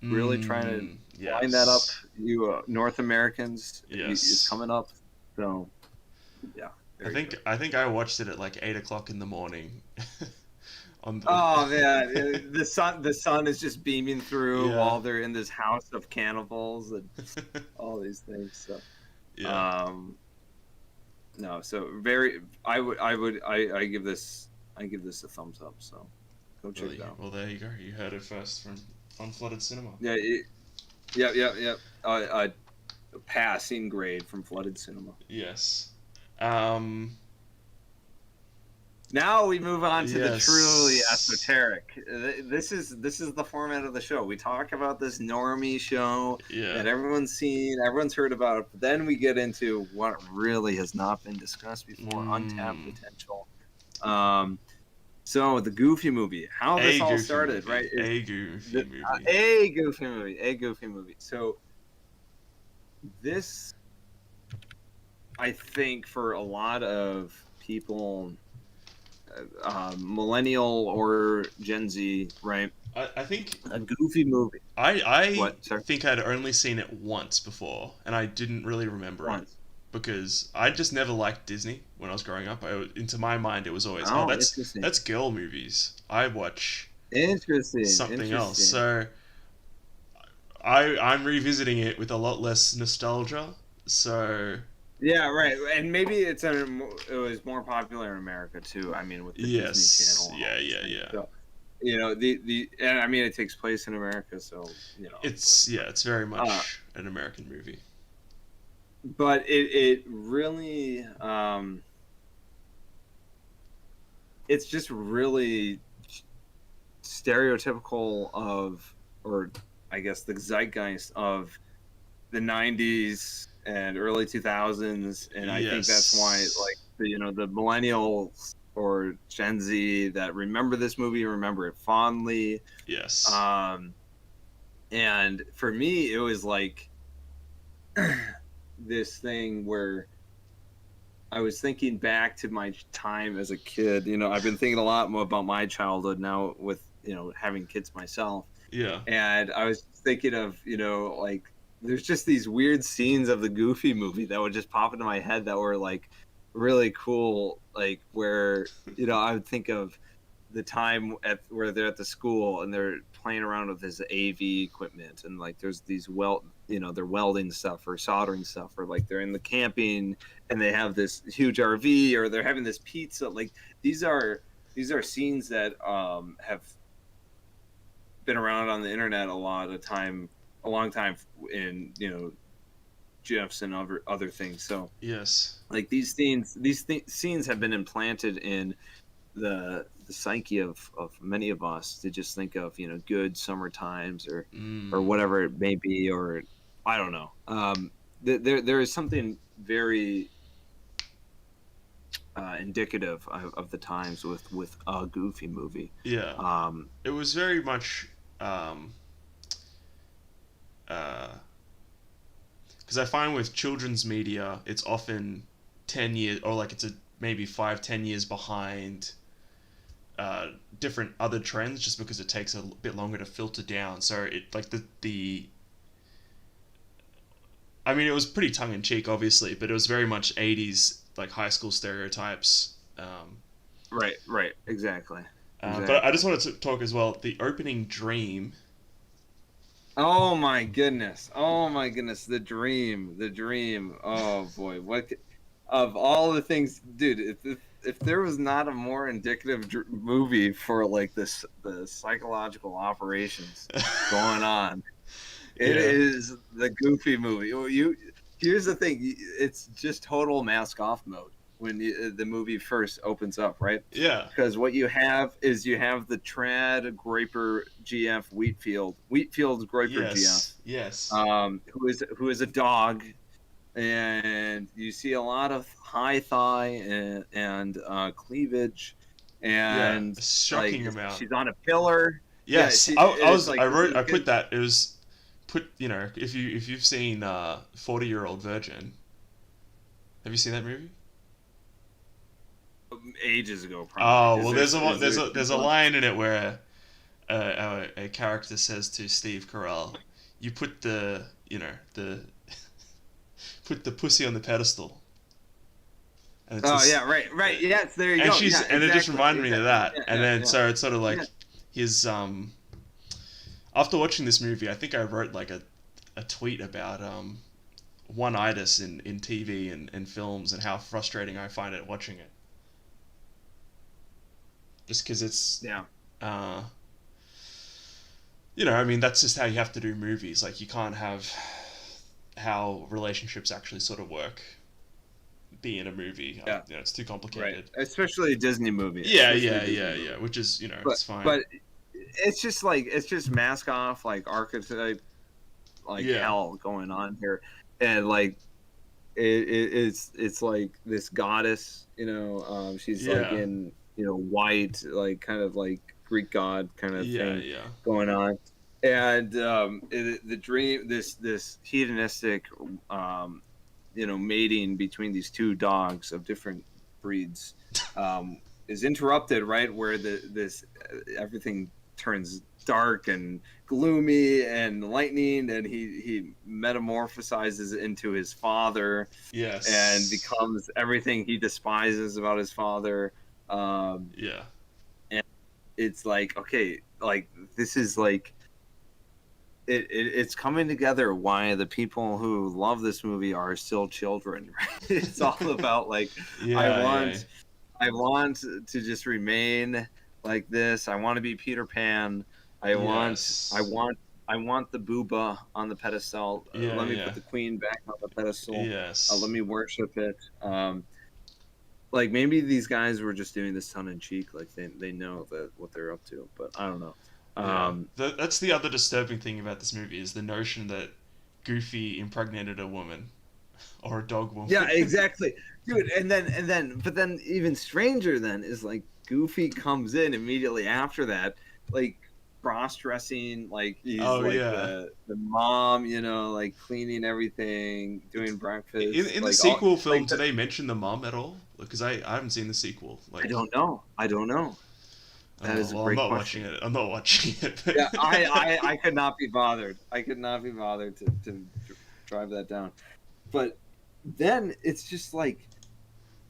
Really trying to line that up, Yes. you North Americans. It's Yes. coming up, so yeah. I Very think good. I think I watched it at like 8 o'clock in the morning. On the Oh man, the sun is just beaming through yeah. while they're in this house of cannibals and all these things. So Yeah. um, no, so very. I give this a thumbs up. So go check it out. Well, there you go. You heard it first from Flooded Cinema. Yeah, yeah. A passing grade from Flooded Cinema. Yes. Now we move on to the Yes. truly esoteric. This is the format of the show. We talk about this normie show Yeah. that everyone's seen, everyone's heard about, but then we get into what really has not been discussed before, untapped potential. So the Goofy movie, how this all started, right? A goofy movie. A Goofy movie. So this, I think, for a lot of people, millennial or Gen Z, right? I think A Goofy movie. I What, sir? think I'd only seen it once before, and I didn't really remember it Once. because I just never liked Disney when I was growing up. Into my mind, it was always, Oh, that's interesting. girl movies. I watch Interesting. something else. Interesting. So I'm revisiting it with a lot less nostalgia. So Yeah, right. And maybe it was more popular in America too. I mean, with the Disney yes, Channel. And all these things. yeah. So, and I mean, it takes place in America, so It's very much an American movie. But it really, it's just really stereotypical of, or I guess the zeitgeist of the 90s and early 2000s, and I think that's why, like, the millennials or Gen Z that remember this movie remember it fondly. Yes. And for me, it was like this thing where I was thinking back to my time as a kid. I've been thinking a lot more about my childhood now with having kids myself. Yeah. And I was thinking of like, there's just these weird scenes of the Goofy movie that would just pop into my head that were like really cool, like where I would think of the time where they're at the school and they're playing around with this AV equipment, and like there's these they're welding stuff or soldering stuff, or like they're in the camping and they have this huge RV, or they're having this pizza. Like these are scenes that have been around on the internet a long time in GIFs and other things. So yes, like these scenes have been implanted in the psyche of many of us to just think of good summer times or whatever it may be, or I don't know. There is something very indicative of the times with a Goofy movie. Yeah. It was very much because I find with children's media, it's often 10 years, or like it's maybe 5-10 years behind different other trends, just because it takes a bit longer to filter down. So it like I mean, it was pretty tongue in cheek, obviously, but it was very much 80s like high school stereotypes. Right, exactly. But I just wanted to talk as well. The opening dream. Oh my goodness! The dream. Oh boy, what of all the things, dude? If there was not a more indicative movie for like the psychological operations going on, it is the Goofy movie. Here's the thing: it's just total mask off mode. when the movie first opens up, right? Yeah. Because what you have is you have the trad Graper GF Wheatfield's Graper GF, Yes. who is a dog, and you see a lot of high thigh and cleavage, Yeah. and A like shocking amount. she's on a pillar. Yeah, Yes. it's like I put that. It was put. You know, if you've seen 40-Year-Old Virgin, have you seen that movie? ages ago, Oh probably. well, there's a One? line in it where a character says to Steve Carell, "You put the put the pussy on the pedestal." And it's Oh this, yeah, right. Yes, there you and go. she's Yeah, and it just exactly. reminded me of that. Yeah, And yeah, then yeah. so it's sort of like Yeah. his after watching this movie, I think I wrote like a tweet about one-itis in TV and films and how frustrating I find it watching it. Just because it's Yeah. uh, you know, I mean, that's just how you have to do movies. Like, you can't have how relationships actually sort of work be in a movie. Yeah. You know, it's too Right. complicated. Especially a Disney movie. Yeah, Especially yeah, a Disney yeah, movie. yeah. Which is, you know, But it's fine. but it's just mask off like archetype like Yeah. hell going on here, and like it's like this goddess, she's like Yeah. in white, like kind of like Greek god kind of Yeah, thing yeah. going on, and the dream, this hedonistic mating between these two dogs of different breeds is interrupted, right where this everything turns dark and gloomy and lightning, and he metamorphosizes into his father Yes. and becomes everything he despises about his father. Yeah. And it's like, okay, like this is like it's coming together why the people who love this movie are still children, right? It's all about like, Yeah, I want to just remain like this. I want to be Peter Pan. I want the booba on the pedestal. Yeah, Let me yeah. put the queen back on the pedestal. Yes. Let me worship it. Like maybe these guys were just doing this tongue in cheek, like they know that what they're up to, but I don't know. Yeah. That's the other disturbing thing about this movie is the notion that Goofy impregnated a woman or a dog woman. Yeah, exactly, dude. But then even stranger then is like Goofy comes in immediately after that, like cross-dressing, like he's the mom, like cleaning everything, doing breakfast. In the sequel film, do they mention the mom at all? Because I haven't seen the sequel. Like, I don't know. That is a great question. I'm not watching it. But... Yeah, I could not be bothered. To drive that down. But then it's just like,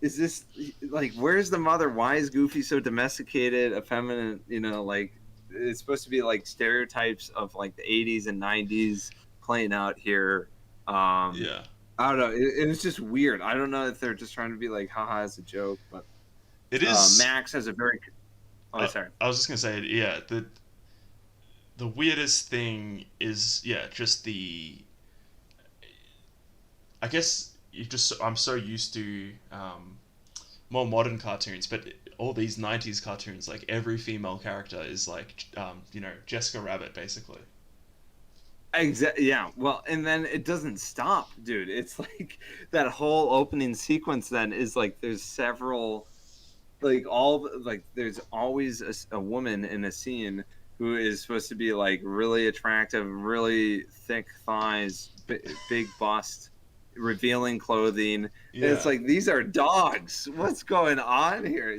is this like, where's the mother? Why is Goofy so domesticated, effeminate? Like it's supposed to be like stereotypes of like the 80s and 90s playing out here. Yeah. I don't know. It was just weird. I don't know if they're just trying to be like, haha, as a joke, but it is. Max has a very. Oh, sorry. I was just gonna say, yeah. The weirdest thing is, yeah, just the. I guess I'm so used to more modern cartoons, but all these '90s cartoons, like every female character is like, Jessica Rabbit, basically. Exactly. Yeah. Well, and then it doesn't stop, dude. It's like that whole opening sequence. Then is like there's several, there's always a woman in a scene who is supposed to be like really attractive, really thick thighs, big bust, revealing clothing. Yeah. And it's like, these are dogs. What's going on here?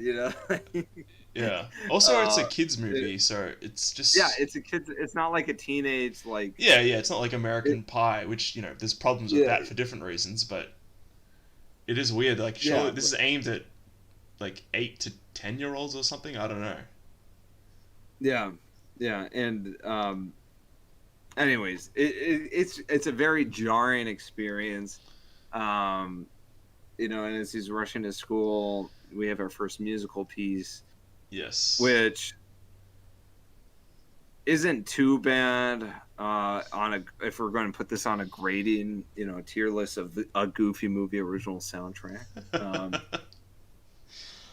Yeah. Also, it's a kids movie, so it's just. Yeah, it's a kids. It's not like a teenage like. Yeah. It's not like American Pie, which there's problems with that for different reasons, but it is weird. Like, surely this is aimed at like 8 to 10-year-olds or something. I don't know. Yeah, and anyways, it's a very jarring experience. And as he's rushing to school, we have our first musical piece. Yes. Which isn't too bad if we're going to put this on a grading, tier list of a Goofy movie original soundtrack.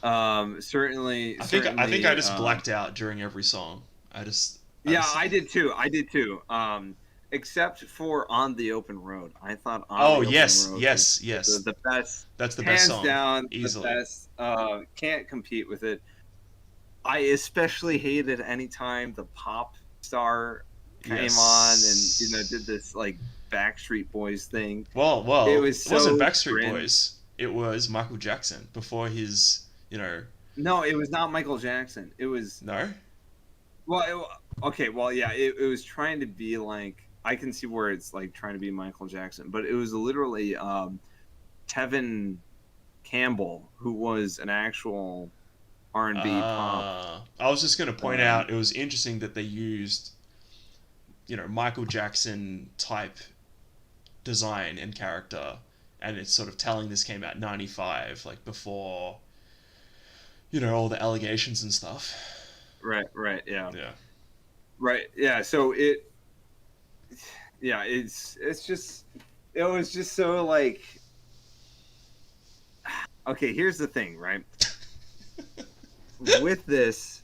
Certainly, I think I certainly. just blacked out during every song. I Yeah, just I did too. I did too. Except for "On the Open Road," I thought "On Oh the Open yes, Road" was yes, yes. the best, That's the best hands song, down, the easily. best. Can't compete with it. I especially hated anytime the pop star came on and did Yes. this like Backstreet Boys thing. It Well, was it wasn't so Backstreet cringe. Boys. It was Michael Jackson before his, No, it was not Michael Jackson. It was no? well, okay, well, yeah, it was trying to be like I can see where it's like trying to be Michael Jackson, but it was literally Tevin Campbell, who was an actual R&B pop. I was just going to point Um, out it was interesting that they used, Michael Jackson type design and character, and it's sort of telling this came out 95, like before, all the allegations and stuff. right, yeah, Yeah. right, yeah. So yeah, it's just it was just so like okay. Here's the thing, right? With this,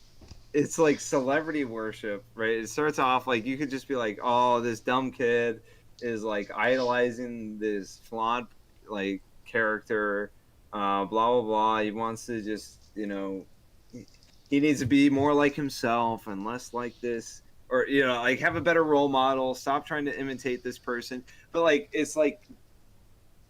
it's like celebrity worship, right? It starts off like you could just be like, oh, this dumb kid is like idolizing this flawed like character, blah blah blah. He wants to just, he needs to be more like himself and less like this, or like have a better role model. Stop trying to imitate this person. But like, it's like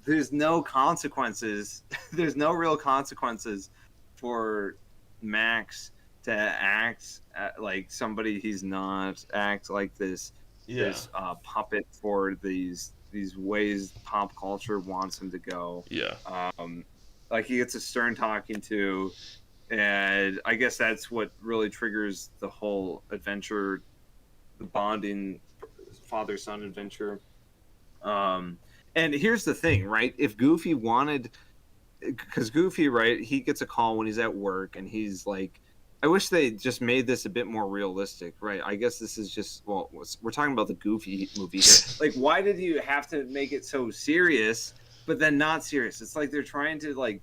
there's no consequences. There's no real consequences for Max to act like somebody he's not, act like Yeah. this puppet for these ways pop culture wants him to go. Yeah. Like he gets a stern talking to, and I guess that's what really triggers the whole adventure, the bonding father son adventure. Um, and here's the thing, right? If Goofy wanted, because Goofy, right, he gets a call when he's at work, and he's like, I wish they just made this a bit more realistic, right? I guess this is just, well, we're talking about the Goofy movie here. Like, why did you have to make it so serious, but then not serious? It's like they're trying to like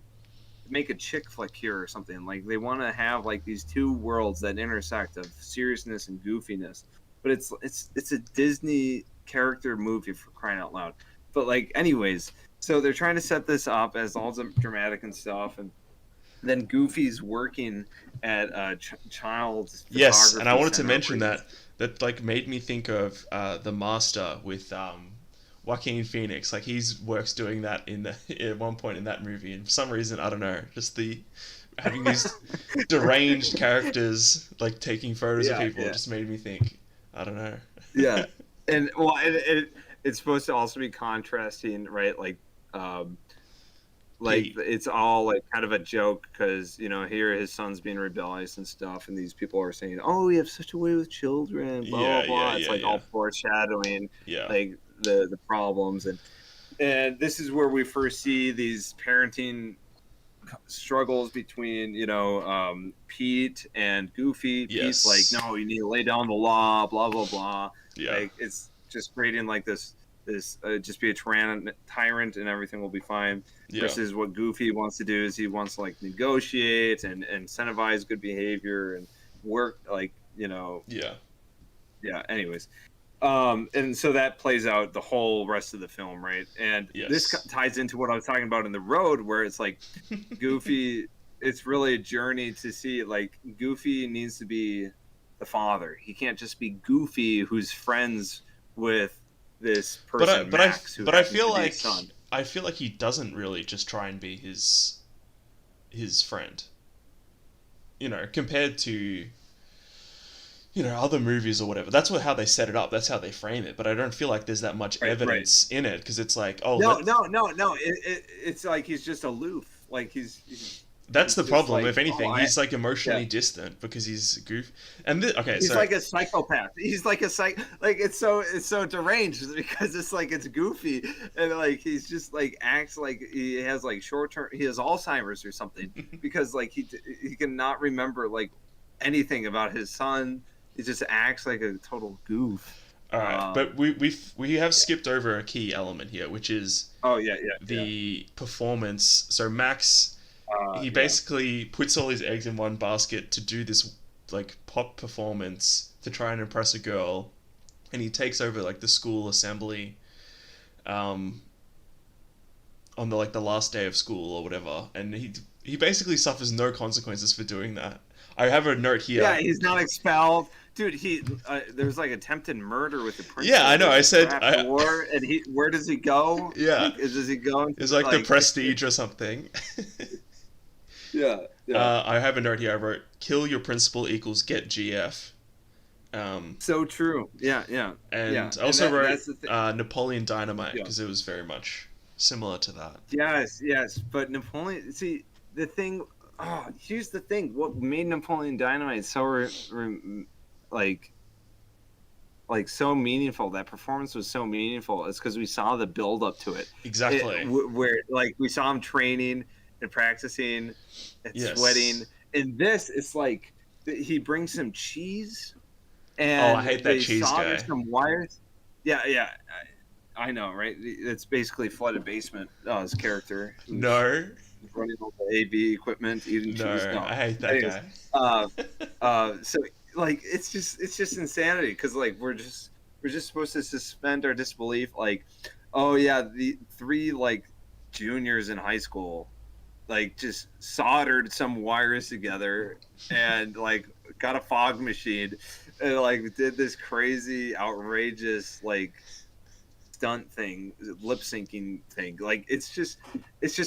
make a chick flick here or something. Like they want to have like these two worlds that intersect of seriousness and goofiness, but it's a Disney character movie, for crying out loud. But like, anyways, so they're trying to set this up as all dramatic and stuff, and then Goofy's working at a child Yes, and I photography wanted to center mention where he's that like made me think of the Master with Joaquin Phoenix. Like he's works doing that in the at one point in that movie, and for some reason I don't know, just the having these deranged characters like taking photos of yeah, people yeah, just made me think. I don't know. yeah, and well, it's supposed to also be contrasting, right? Um, like Pete. it's all like kind of a joke because here his son's being rebellious and stuff, and these people are saying, "Oh, we have such a way with children," blah Yeah, blah yeah, blah. It's yeah, like yeah, all foreshadowing yeah, like the problems, and this is where we first see these parenting struggles between Pete and Goofy. Pete's like, yes, no, you need to lay down the law, blah blah blah. yeah, Like it's just creating like this just be a tyrant and everything will be fine. yeah, Versus what Goofy wants to do is he wants to like negotiate and incentivize good behavior and work like yeah, yeah. Anyways, and so that plays out the whole rest of the film, right? And this yes. ties into what I was talking about in the road, where it's like Goofy. It's really a journey to see like Goofy needs to be the father. He can't just be Goofy, who's friends with this But I person but I Max, who but I happens feel to be his like son. he doesn't really just try and be his friend. Compared to other movies or whatever. That's how they set it up. That's how they frame it. But I don't feel like there's that much Right, right. evidence in it because it's like, oh, No, no, no, no. It's like he's just aloof. Like that's he's the just problem. like, If oh, anything, he's like yeah. emotionally distant because he's goof. And okay, He's so like a psychopath. He's like a like it's so deranged because it's like it's goofy and like he's just like acts like he has like short term he has Alzheimer's or something because like he cannot remember like anything about his son. He just acts like a total goof. all right, but Um, we have yeah. skipped over a key element here, which is Oh yeah, yeah, yeah. the performance. So Max he Yeah. basically puts all his eggs in one basket to do this like pop performance to try and impress a girl, and he takes over like the school assembly, um, on the like the last day of school or whatever, and he basically suffers no consequences for doing that. I have a note Yeah, here. he's not expelled, dude. There's like attempted murder with the Yeah, principal I know. I just said after the war, and where does he go? yeah. Like, does he go into It's like the Prestige or something. Yeah, yeah. I have a note here. I wrote, "Kill your principal equals get GF." So true. Yeah, yeah, And yeah. I also wrote that's the thing. Napoleon Dynamite Yeah. because it was very much similar to that. Yes, yes. But Napoleon, see, the thing. Oh, here's the thing. What made Napoleon Dynamite so like so meaningful? That performance was so meaningful. It's because we saw the build up to it. Exactly. Where like we saw him training and practicing and Yes. sweating. In this, it's like he brings some cheese. Oh, And I hate that they cheese solder guy. some wires. Yeah, yeah. I know, right? It's basically Flooded Basement. His character. who's No, running all the AV equipment, eating no, cheese. No, I hate that Anyways, guy. so like it's just insanity because like we're just supposed to suspend our disbelief. Like, oh yeah, the three like juniors in high school like just soldered some wires together and like got a fog machine and like did this crazy outrageous like stunt thing, lip syncing thing. Like it's just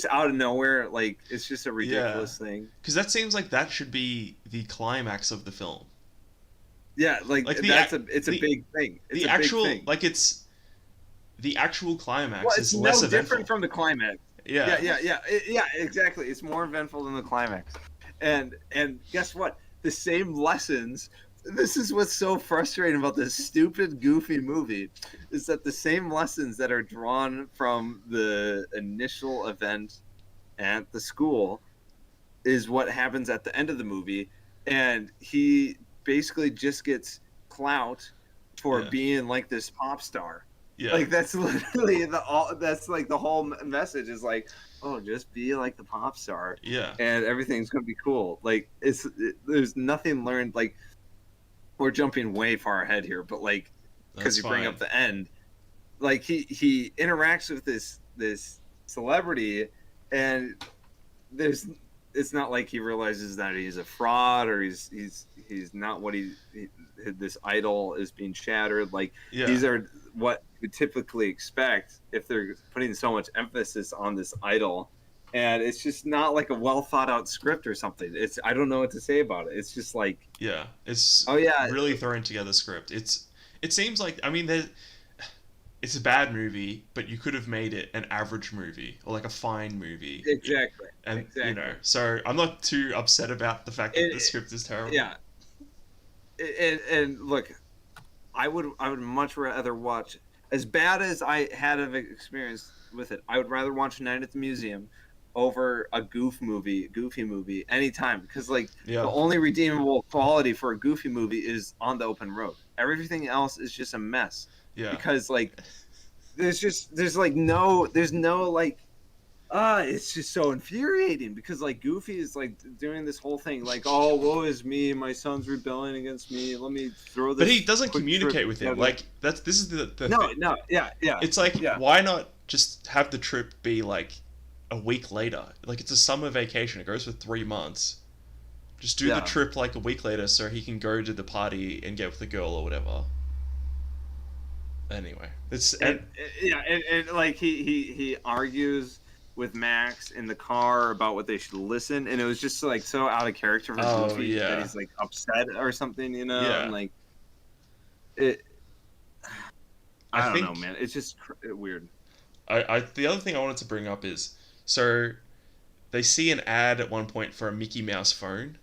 out of nowhere. Like it's just a ridiculous thing. Because that seems like that should be the climax of the film. Yeah, like it's a big thing. It's the a actual big thing. like it's the actual climax Well, is it's less no eventful. different from the climax. Yeah. Yeah, exactly. It's more eventful than the climax. And guess what? The same lessons. This is what's so frustrating about this stupid, goofy movie, is that the same lessons that are drawn from the initial event at the school is what happens at the end of the movie, and he basically just gets clout for Yeah. being like this pop star. Yeah. Like that's literally that's like the whole message is like, oh, just be like the pop star Yeah. and everything's gonna be cool. Like there's nothing learned. Like we're jumping way far ahead here, but like because That's you bring fine. up the end, like he interacts with this celebrity, and it's not like he realizes that he's a fraud or he's not what this idol is being shattered. Like Yeah. these are what you typically expect if they're putting so much emphasis on this idol, and it's just not like a well thought out script or something. I don't know what to say about it. It's just like, Yeah. It's oh yeah, really thrown together script. It seems like, I mean, it's a bad movie, but you could have made it an average movie or like a fine movie. exactly. And exactly. you know, so I'm not too upset about the fact that the script is terrible. Yeah. And look, I would much rather watch, as bad as I had of experience with it, I would rather watch Night at the Museum over a goofy movie anytime, because like Yeah. the only redeemable quality for a goofy movie is On the Open Road. Everything else is just a mess. Yeah. Because like there's no like it's just so infuriating because like Goofy is like doing this whole thing like, oh, woe is me, my son's rebelling against me, let me throw this. But he doesn't quick communicate trip with him. together. Like this is the No, thing. no, yeah. It's like, yeah. why not just have the trip be like a week later? Like it's a summer vacation. It goes for 3 months. Just do the trip like a week later so he can go to the party and get with the girl or whatever. Anyway, and like he argues with Max in the car about what they should listen, and it was just like so out of character for Goofy that he's like upset or something, you know? Yeah. And like it. I don't think- know, man. It's just weird. The other thing I wanted to bring up is, so they see an ad at one point for a Mickey Mouse phone,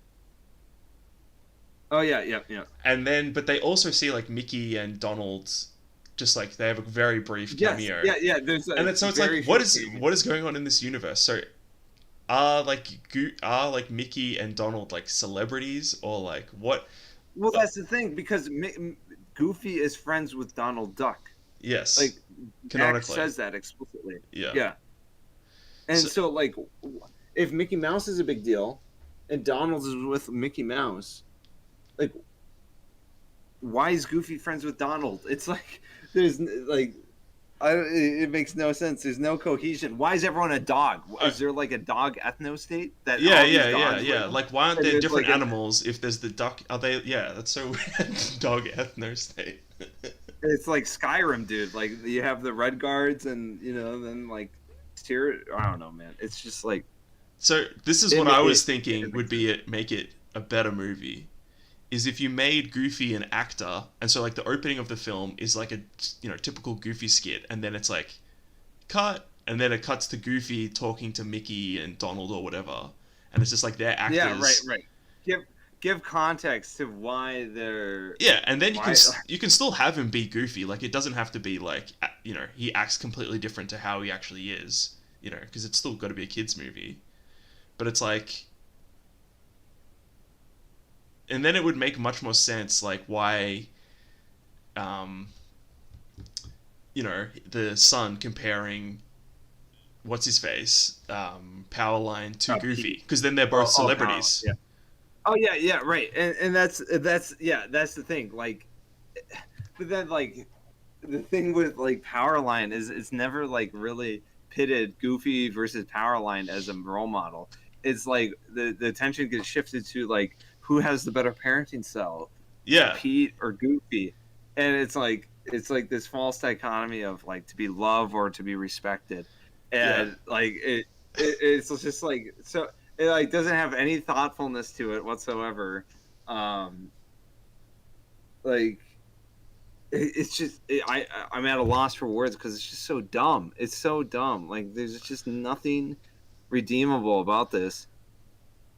Oh yeah. and then but they also see like Mickey and Donald's, just like they have a very brief cameo. Yeah. There's And it's like, what is going on in this universe? So, are like Mickey and Donald like celebrities or like what? Well, that's the thing, because Goofy is friends with Donald Duck. Yes, Like Max canonically. says that explicitly. Yeah. Yeah. And So- so like if Mickey Mouse is a big deal, and Donald is with Mickey Mouse, like, why is Goofy friends with Donald? It's like there's like, it makes no sense. There's no cohesion. Why is everyone a dog? Is there like a dog ethno state that Yeah, all these yeah, yeah, dogs yeah. live in? Like, why aren't And there there's different like animals if there's the duck? Are they? Yeah, that's so weird. Dog ethno state. it's like Skyrim, dude. Like you have the red guards, and then like steer. I don't know, man. It's just like So this is it, what I was it thinking would makes be it, make it a better movie. Is if you made Goofy an actor, and so like the opening of the film is like a typical Goofy skit, and then it's like cut, and then it cuts to Goofy talking to Mickey and Donald or whatever, and it's just like they're actors. Yeah, right. Give context to why they're Yeah, and then why. you can still have him be Goofy. Like it doesn't have to be like he acts completely different to how he actually is. Because it's still got to be a kids movie, but it's like, and then it would make much more sense like why, the son comparing what's his face, Powerline to Goofy, because then they're both celebrities. Yeah. Oh yeah, right. And that's the thing. Like, but then like the thing with like Powerline is it's never like really pitted Goofy versus Powerline as a role model. It's like the attention gets shifted to like who has the better parenting style, Yeah. Pete or Goofy, and it's like this false dichotomy of like to be loved or to be respected, and like it's just like so it like doesn't have any thoughtfulness to it whatsoever. Like it's just I'm at a loss for words because it's just so dumb. It's so dumb. Like there's just nothing redeemable about this.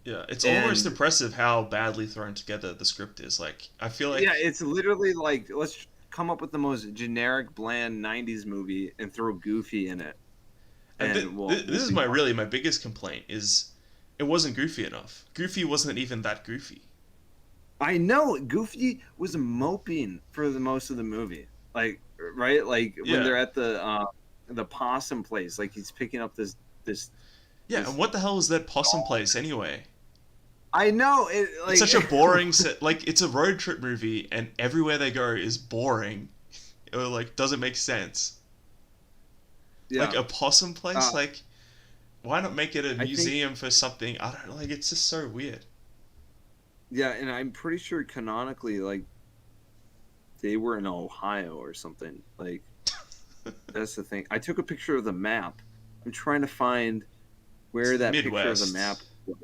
Yeah, it's almost impressive how badly thrown together the script is. Like, I feel like it's literally like let's come up with the most generic, bland '90s movie and throw Goofy in it. And this is my biggest complaint is it wasn't goofy enough. Goofy wasn't even that goofy. I know Goofy was moping for the most of the movie, like right, like when they're at the possum place, like he's picking up this. Yeah, and what the hell is that possum place anyway? I know it's such a boring set. Like it's a road trip movie, and everywhere they go is boring. It like doesn't make sense. Yeah. Like a possum place, like why not make it a museum for something? I don't know. Like it's just so weird. Yeah, and I'm pretty sure canonically, like they were in Ohio or something. Like that's the thing. I took a picture of the map. I'm trying to find where that Midwest. picture of the map was.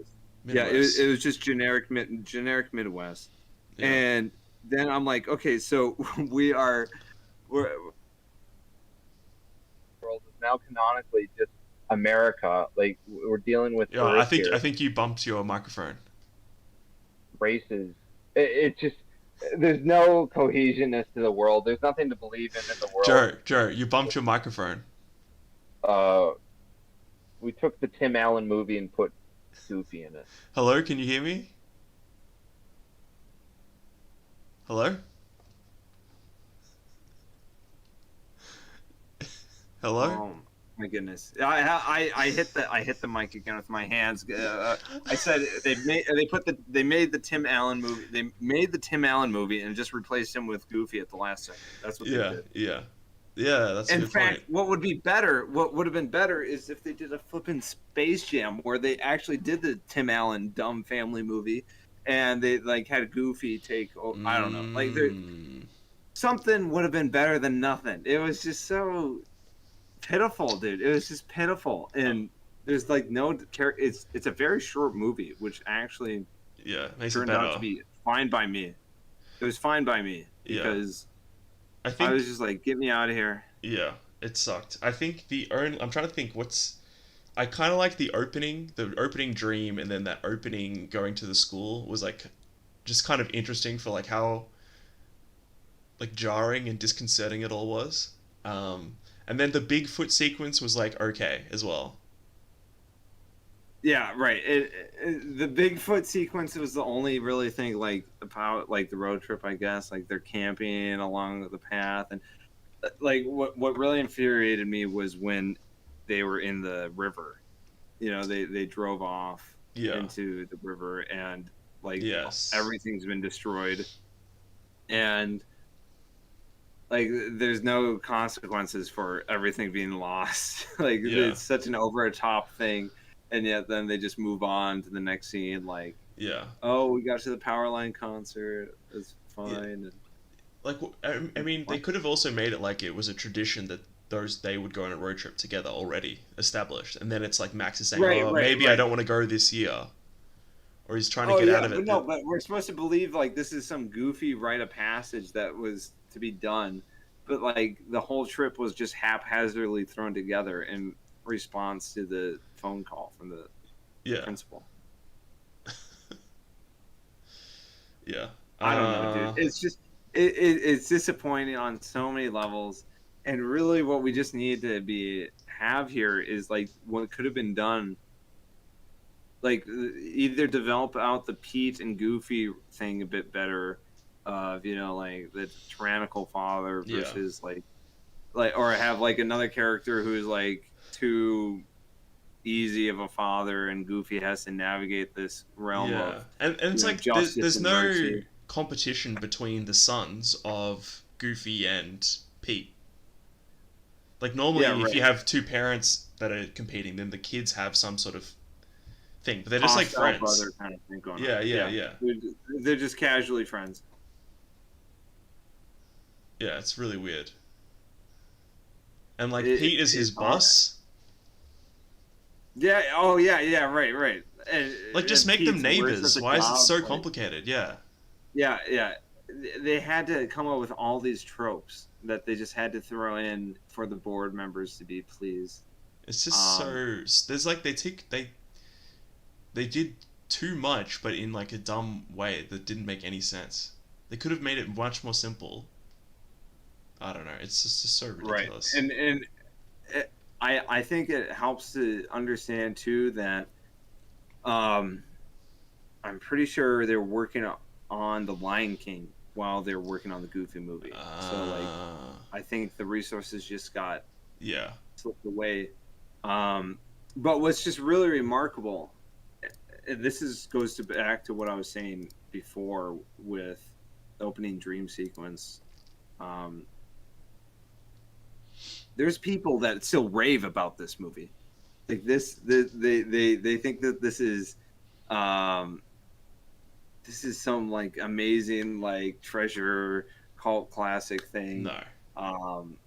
Midwest. Yeah, it was just generic Midwest. Yeah. And then I'm like, okay, so we're world is now canonically just America. Like we're dealing with. Yeah, I think you bumped your microphone. Races. It just there's no cohesionness to the world. There's nothing to believe in the world. Joe, you bumped your microphone. We took the Tim Allen movie and put Goofy in it. Hello, can you hear me? Hello? Hello? Oh my goodness! I hit the mic again with my hands. I said they made the Tim Allen movie. They made the Tim Allen movie and just replaced him with Goofy at the last second. That's what they did. Yeah, that's a good point. What would have been better is if they did a flippin' Space Jam where they actually did the Tim Allen dumb family movie, and they like had a Goofy take. I don't know, like something would have been better than nothing. It was just so pitiful, dude. It was just pitiful, and there's like no character. It's a very short movie, which actually turned out to be fine by me. It was fine by me because. I was just like, get me out of here. Yeah, it sucked. I think I'm trying to think I kind of like the opening dream, and then that opening going to the school was like, just kind of interesting for like how, like jarring and disconcerting it all was. And then the Bigfoot sequence was like okay as well. Yeah, right. The Bigfoot sequence was the only really thing like about like the road trip, I guess. Like they're camping along the path, and like what really infuriated me was when they were in the river, they drove off Yeah. into the river, and like Yes. everything's been destroyed, and like there's no consequences for everything being lost. Like Yeah. it's such an over the top thing, and yet then they just move on to the next scene. Like, Yeah. oh, we got to the Powerline concert. It's Yeah. fine. And Like, I mean, they could have also made it like it was a tradition that they would go on a road trip together already established, and then it's like Max is saying, right, "Oh, right, maybe I right. don't want to go this year," or he's trying to Oh get yeah, out of but it. no, but we're supposed to believe like this is some goofy rite of passage that was to be done, but like the whole trip was just haphazardly thrown together in response to the phone call from the Yeah. principal. Yeah. I don't know, dude. It's just it's disappointing on so many levels, and really, what we just need to have here is like what could have been done. Like either develop out the Pete and Goofy thing a bit better, of like the tyrannical father Yeah. versus or have like another character who's like too easy of a father, and Goofy has to navigate this realm Yeah. of And it's like justice there's and no mercy. competition between the sons of Goofy and Pete. Like Yeah, normally, if you right. have two parents that are competing, then the kids have some sort of thing, but they're just like Hostile friends. brother kind of thing going on. Yeah. Yeah. Yeah, Yeah. they're just casually friends. Yeah. It's really weird. And like It, Pete is his it's odd. boss. Yeah. Oh yeah. Yeah. Right. Right. Like, just And make them Pete's worst at neighbors. the Why is it job. so Like, complicated? Yeah. yeah. Yeah. They had to come up with all these tropes that they just had to throw in for the board members to be pleased. It's just Um, so. There's like they did too much, but in like a dumb way that didn't make any sense. They could have made it much more simple. I don't know. It's just so right. ridiculous. And I think it helps to understand too that um, I'm pretty sure they're working on the Lion King while they're working on the Goofy movie. So like, I think the resources just got Yeah. slipped away. Um, but what's just really remarkable, this goes back to what I was saying before with the opening dream sequence. Um, there's people that still rave about this movie. Like they think that um, this is some like amazing like treasure cult classic thing. No. Um,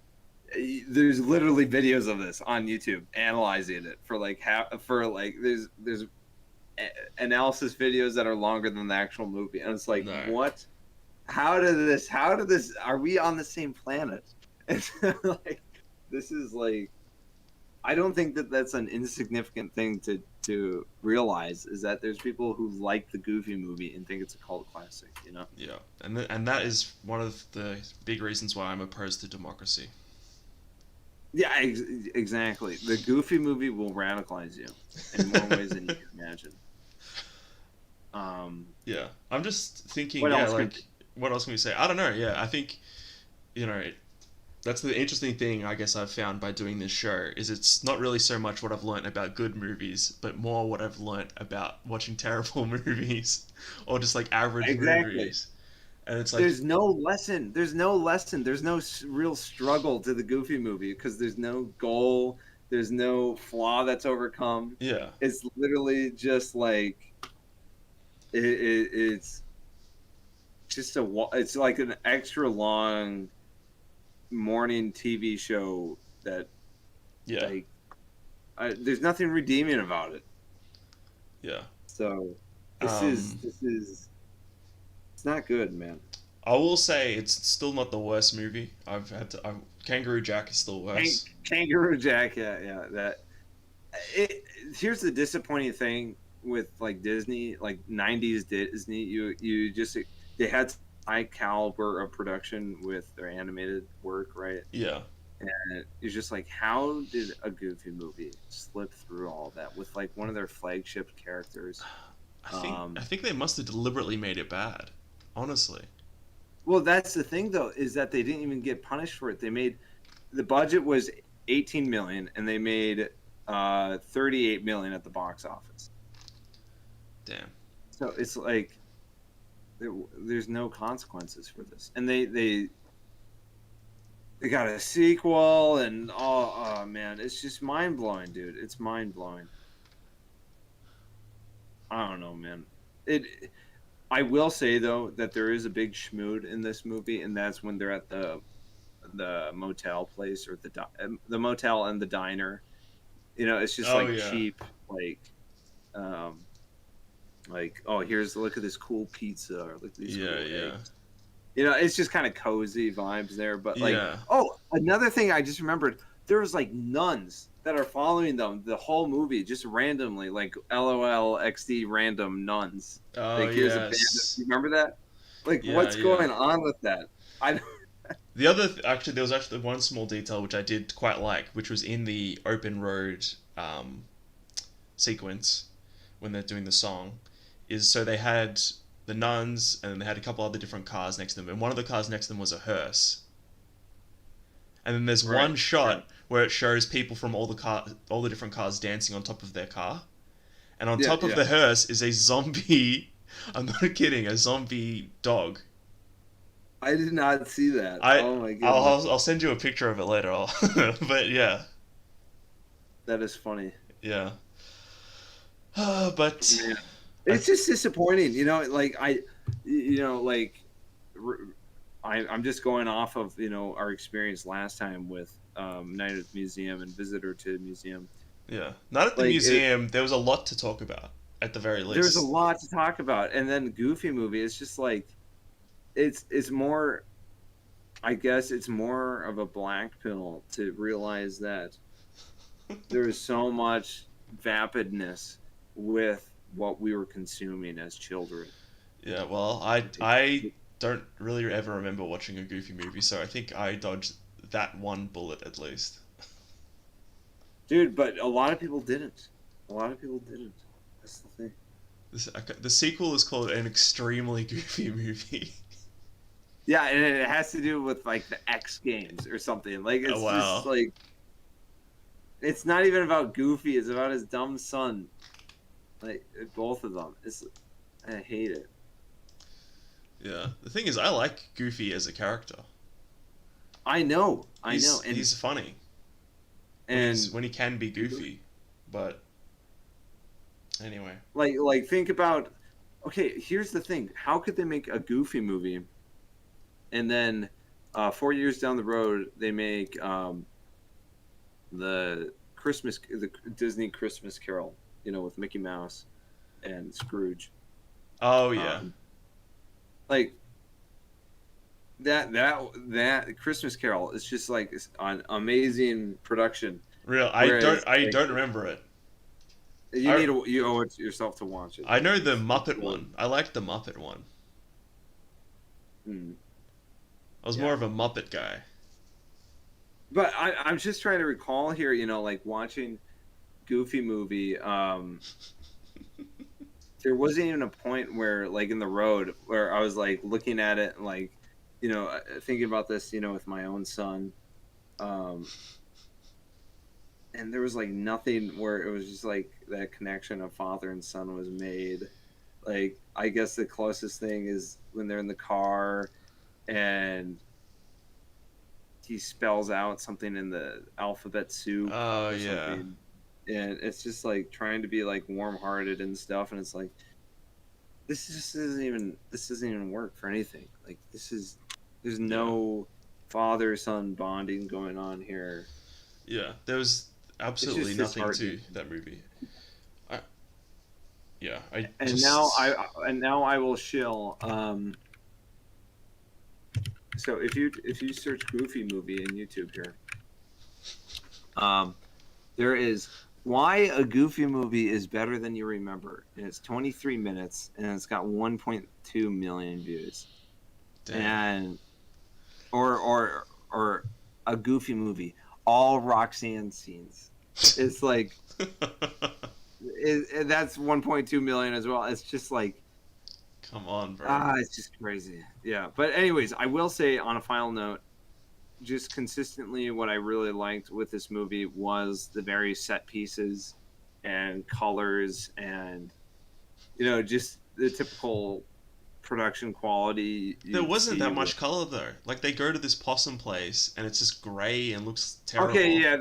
there's literally videos of this on YouTube analyzing it for like there's analysis videos that are longer than the actual movie, and it's like, No. what? How did this? Are we on the same planet? And like, this is like, I don't think that that's an insignificant thing to realize, is that there's people who like the Goofy movie and think it's a cult classic. Yeah. And that is one of the big reasons why I'm opposed to democracy. Yeah, exactly. The Goofy movie will radicalize you in more ways than you can imagine. Yeah. I'm just thinking. What Yeah. else Like, what else can we say? I don't know. Yeah. I think, that's the interesting thing I guess I've found by doing this show is it's not really so much what I've learnt about good movies, but more what I've learnt about watching terrible movies or just like average exactly? movies. And it's like, There's no lesson. There's no lesson. There's no real struggle to the Goofy movie because there's no goal. There's no flaw that's overcome. yeah, It's literally just like it's just it's like an extra long morning TV show that yeah, like there's nothing redeeming about it. yeah. So Um, this is it's not good, man. I will say it's still not the worst movie Kangaroo Jack is still worse. Kangaroo Jack, yeah. Here's the disappointing thing with like Disney, like '90s Disney. You just they had high caliber of production with their animated work, right? Yeah, And it's just like, how did a Goofy movie slip through all that with like one of their flagship characters? I think they must have deliberately made it bad. Honestly, Well, that's the thing though, is that they didn't even get punished for it. The budget was 18 million, and they made $38 million at the box office. Damn. So it's like there's no consequences for this, and they got a sequel, and oh man, it's just mind blowing, dude. It's mind blowing. I don't know, man. I will say though that there is a big schmood in this movie, and that's when they're at the motel place, or the motel and the diner. You know, it's just Oh like yeah. cheap, um, oh, look at this cool pizza, or look at these Yeah, cool yeah. eggs. You know, it's just kind of cozy vibes there. But like, Yeah. oh, another thing I just remembered, there was like nuns that are following them the whole movie, just randomly, like LOL XD random nuns. Oh Like, here's a band. yes. You remember that? Like, Yeah, what's yeah. going on with that? I The other actually, there was actually one small detail which I did quite like, which was in the open road sequence when they're doing the song, is so they had the nuns and they had a couple other different cars next to them, and one of the cars next to them was a hearse. And then there's Right. one shot where it shows people from all the different cars dancing on top of their car, and on top of the hearse is a zombie. I'm not kidding, a zombie dog. I did not see that. Oh my goodness, I'll send you a picture of it later. But yeah, that is funny. yeah. But Man. It's just disappointing, you know. Like I'm just going off of our experience last time with Night at the Museum and Visitor to the Museum. yeah, not at the museum. There was a lot to talk about at the very least. There's a lot to talk about, and then Goofy movie. It's just like it's more. I guess it's more of a black pill to realize that there is so much vapidness with what we were consuming as children. Yeah, well, I don't really ever remember watching a Goofy movie, so I think I dodged that one bullet at least. Dude, but a lot of people didn't. A lot of people didn't. That's the thing. The sequel is called An Extremely Goofy Movie. Yeah, and it has to do with like the X Games or something. Like it's just like it's not even about Goofy. It's about his dumb son. Like both of them. I hate it. Yeah, the thing is, I like Goofy as a character. I know. And he's funny. And when he can be goofy, but anyway. Like think about. Okay, here's the thing. How could they make a Goofy movie, and then 4 years down the road they make the Disney Christmas Carol, with Mickey Mouse and Scrooge. Oh yeah. Like that Christmas Carol is just like an amazing production. I don't remember it. You owe it yourself to watch it. I know the Muppet one. I liked the Muppet one. I was more of a Muppet guy. But I'm just trying to recall here, like watching Goofy movie. There wasn't even a point where, like, in the road where I was like looking at it, and, like, thinking about this, with my own son. And there was like nothing where it was just like that connection of father and son was made. Like, I guess the closest thing is when they're in the car and he spells out something in the alphabet soup. Oh yeah. And it's just like trying to be like warm-hearted and stuff, and it's like this doesn't even work for anything. Like there's no father-son bonding going on here. Yeah, there was absolutely nothing to that movie. Now I will shill. So if you search Goofy movie in YouTube here, there is why a Goofy movie is better than you remember, and it's 23 minutes, and it's got 1.2 million views. Damn. And or a Goofy movie, all Roxanne scenes. It's like that's 1.2 million as well. It's just like, come on, bro. It's just crazy. Yeah, but anyways, I will say on a final note, just consistently what I really liked with this movie was the various set pieces and colors and, just the typical production quality There you'd wasn't see that with. much color though. Like they go to this possum place and it's just grey and looks terrible. Okay, yeah,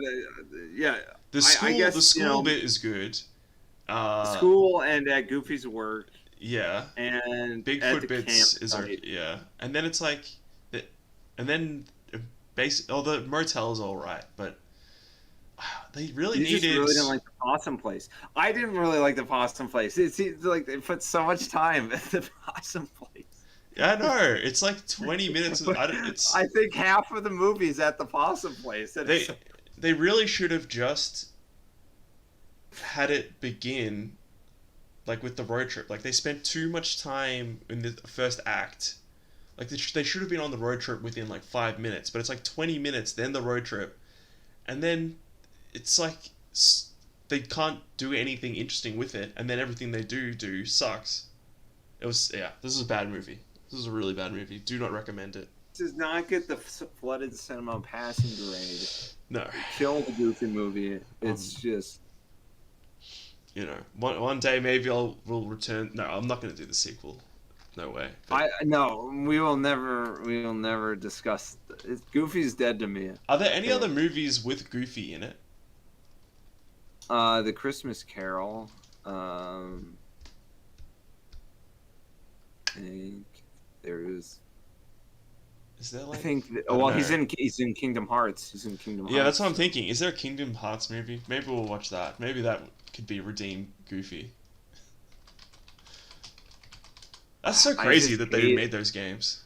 yeah. I The guess, school bit is good. Uh, school and at Goofy's work yeah. and at Bigfoot the bits is okay. campsite. Yeah, and then it's like, and then the motel's all right, but they really You just needed. really didn't like the possum place. I didn't really like the possum place. It seems like they put so much time at the possum place. I know it's like 20 minutes. But I think half of the movie is at the possum place. And they they really should have just had it begin like with the road trip. Like they spent too much time in the first act. Like they should have been on the road trip within like 5 minutes, but it's like 20 minutes, then the road trip, and then it's like they can't do anything interesting with it, and then everything they do sucks. It was yeah. This is a bad movie. This is a really bad movie. Do not recommend it. does not get the flooded cinema passing grade. No. Kill the Goofy movie. It's just. You know, one day maybe we'll return. No, I'm not going to do the sequel. No way. No, we will never discuss. Goofy's dead to me. Are there any other movies with Goofy in it? The Christmas Carol. I think there is. Is there like? I think. I don't Well, know. he's in Kingdom Hearts. He's in Kingdom Hearts. Yeah, that's what I'm thinking. Is there a Kingdom Hearts movie? Maybe we'll watch that. Maybe that could be redeemed Goofy. That's so crazy that they made those games.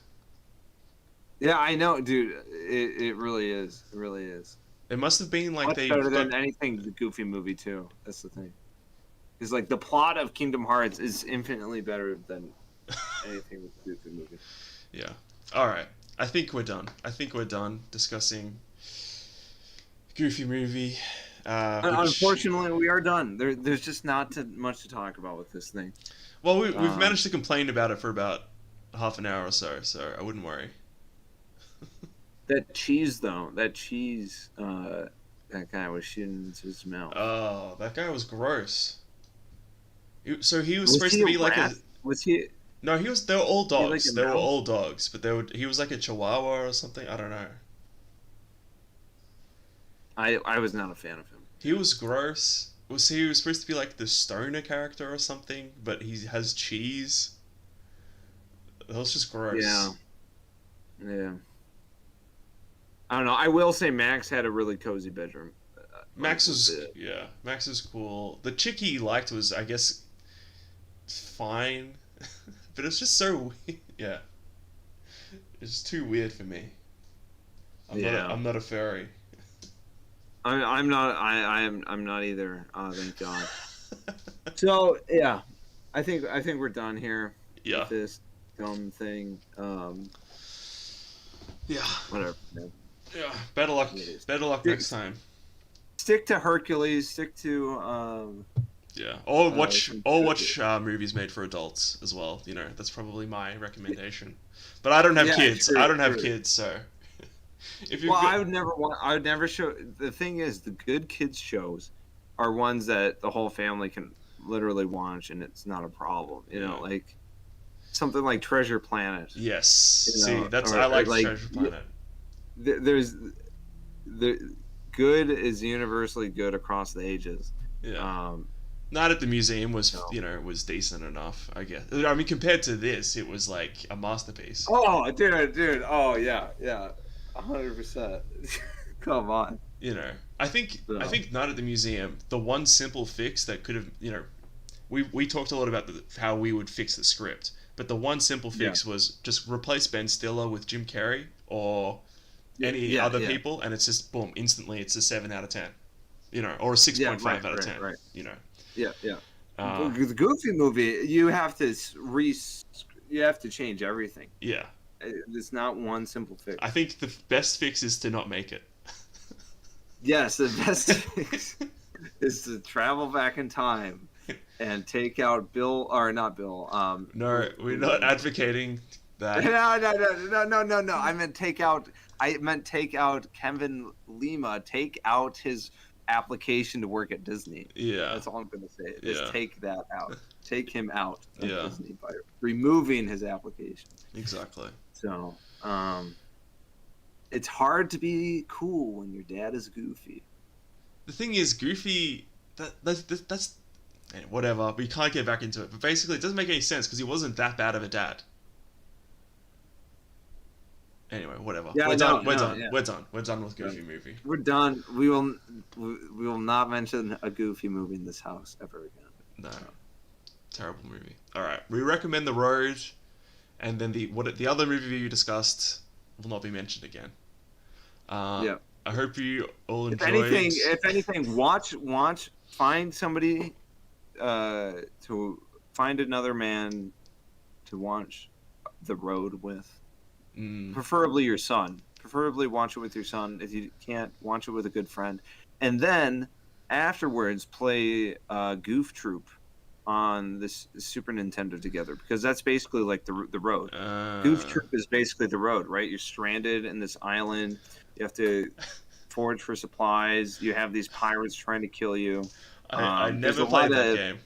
Yeah, I know, dude. It really is. It really is. It must have been like Much they better than anything the Goofy movie too. That's the thing. Is like the plot of Kingdom Hearts is infinitely better than anything with the Goofy movie. Yeah. All right. I think we're done. Discussing Goofy movie. Unfortunately, we are done. There's just not much to talk about with this thing. Well, we've managed to complain about it for about half an hour or so I wouldn't worry. That cheese, though. That guy was shooting into his mouth. Oh, that guy was gross. So he was supposed to be like a... Was he... No, he was... They were all dogs. Like they were all dogs, but he was like a chihuahua or something. I don't know. I was not a fan of him. He was gross. He was supposed to be like the stoner character or something, but he has cheese. That was just gross. Yeah. I don't know. I will say Max had a really cozy bedroom. Max is cool. The chick he liked was, I guess, fine, but it's just so weird. Yeah, it's too weird for me. I'm not a furry. I'm not. I'm not either. Thank God. So yeah, I think we're done here. Yeah. With this dumb thing. Yeah. Whatever. Man. Yeah. Better luck. Better luck next time. Stick to Hercules. Stick to. Yeah. Or watch movies made for adults as well. You know, that's probably my recommendation. But I don't have kids. True, I don't have kids, so. I would never show. The thing is, the good kids shows are ones that the whole family can literally watch, and it's not a problem. You know, like something like Treasure Planet. Yes. I like Treasure Planet. The good is universally good across the ages. Yeah. Night at the Museum was was decent enough, I guess. I mean, compared to this, it was like a masterpiece. Oh, dude. Oh, yeah. 100%. Come on. You know, I think Night at the Museum, the one simple fix that could have, we talked a lot about how we would fix the script, but the one simple fix was just replace Ben Stiller with Jim Carrey or any other people, and it's just boom, instantly it's a 7 out of 10, or a 6.5 out of 10, right. Yeah. The Goofy movie, you have to change everything. Yeah. It's not one simple fix. I think the best fix is to not make it. Yes, the best fix is to travel back in time and take out Bill, or not Bill. No, we're not advocating that. No. I meant take out Kevin Lima. Take out his application to work at Disney. Yeah. That's all I'm gonna say. Yeah. Is take that out. Take him out of Yeah. Disney by removing his application. Exactly. So, it's hard to be cool when your dad is goofy. The thing is, Goofy. That's whatever. We can't get back into it. But basically, it doesn't make any sense because he wasn't that bad of a dad. Anyway, whatever. Yeah, We're done. yeah. We're done. We're done with Goofy movie. We're done. We will not mention a Goofy movie in this house ever again. No. Terrible movie. All right. We recommend The Road, and then the other movie you discussed will not be mentioned again. Yeah. I hope you all enjoyed. If anything, find somebody to find another man to watch The Road with. Preferably your son. Preferably watch it with your son. If you can't, watch it with a good friend. And then afterwards play Goof Troop on this Super Nintendo together, because that's basically like the road. Goof Troop is basically the road, right? You're stranded in this island. You have to forage for supplies. You have these pirates trying to kill you. I never played that game.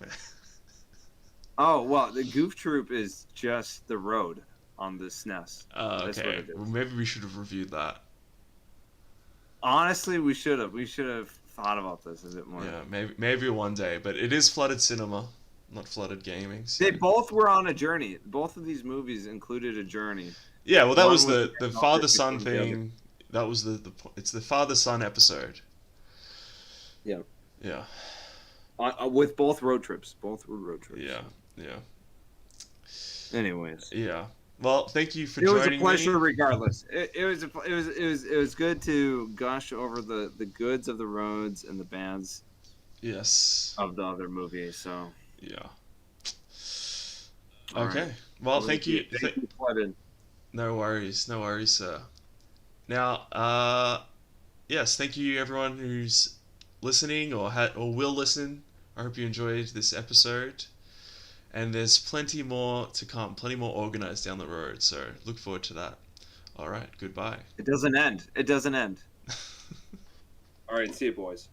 Oh, well, the Goof Troop is just the road on the SNES. Okay. Well, maybe we should have reviewed that. Honestly, we should have. We should have thought about this a bit more. Yeah, maybe one day. But it is Flooded Cinema, not Flooded Gaming. So. They both were on a journey. Both of these movies included a journey. Yeah, well, that was the father-son thing. That was it's the father-son episode. Yeah. Yeah. With both road trips. Both were road trips. Yeah. Anyways. Yeah. Well, thank you for joining me. It was a pleasure, regardless. It was good to gush over the goods of the roads and the bads. Yes. Of the other movies. So. Yeah. Okay. Right. Well, thank you. No worries, sir. Now, yes, thank you everyone who's listening or will listen. I hope you enjoyed this episode. And there's plenty more to come, plenty more organized down the road. So look forward to that. All right, goodbye. It doesn't end. All right, see you, boys.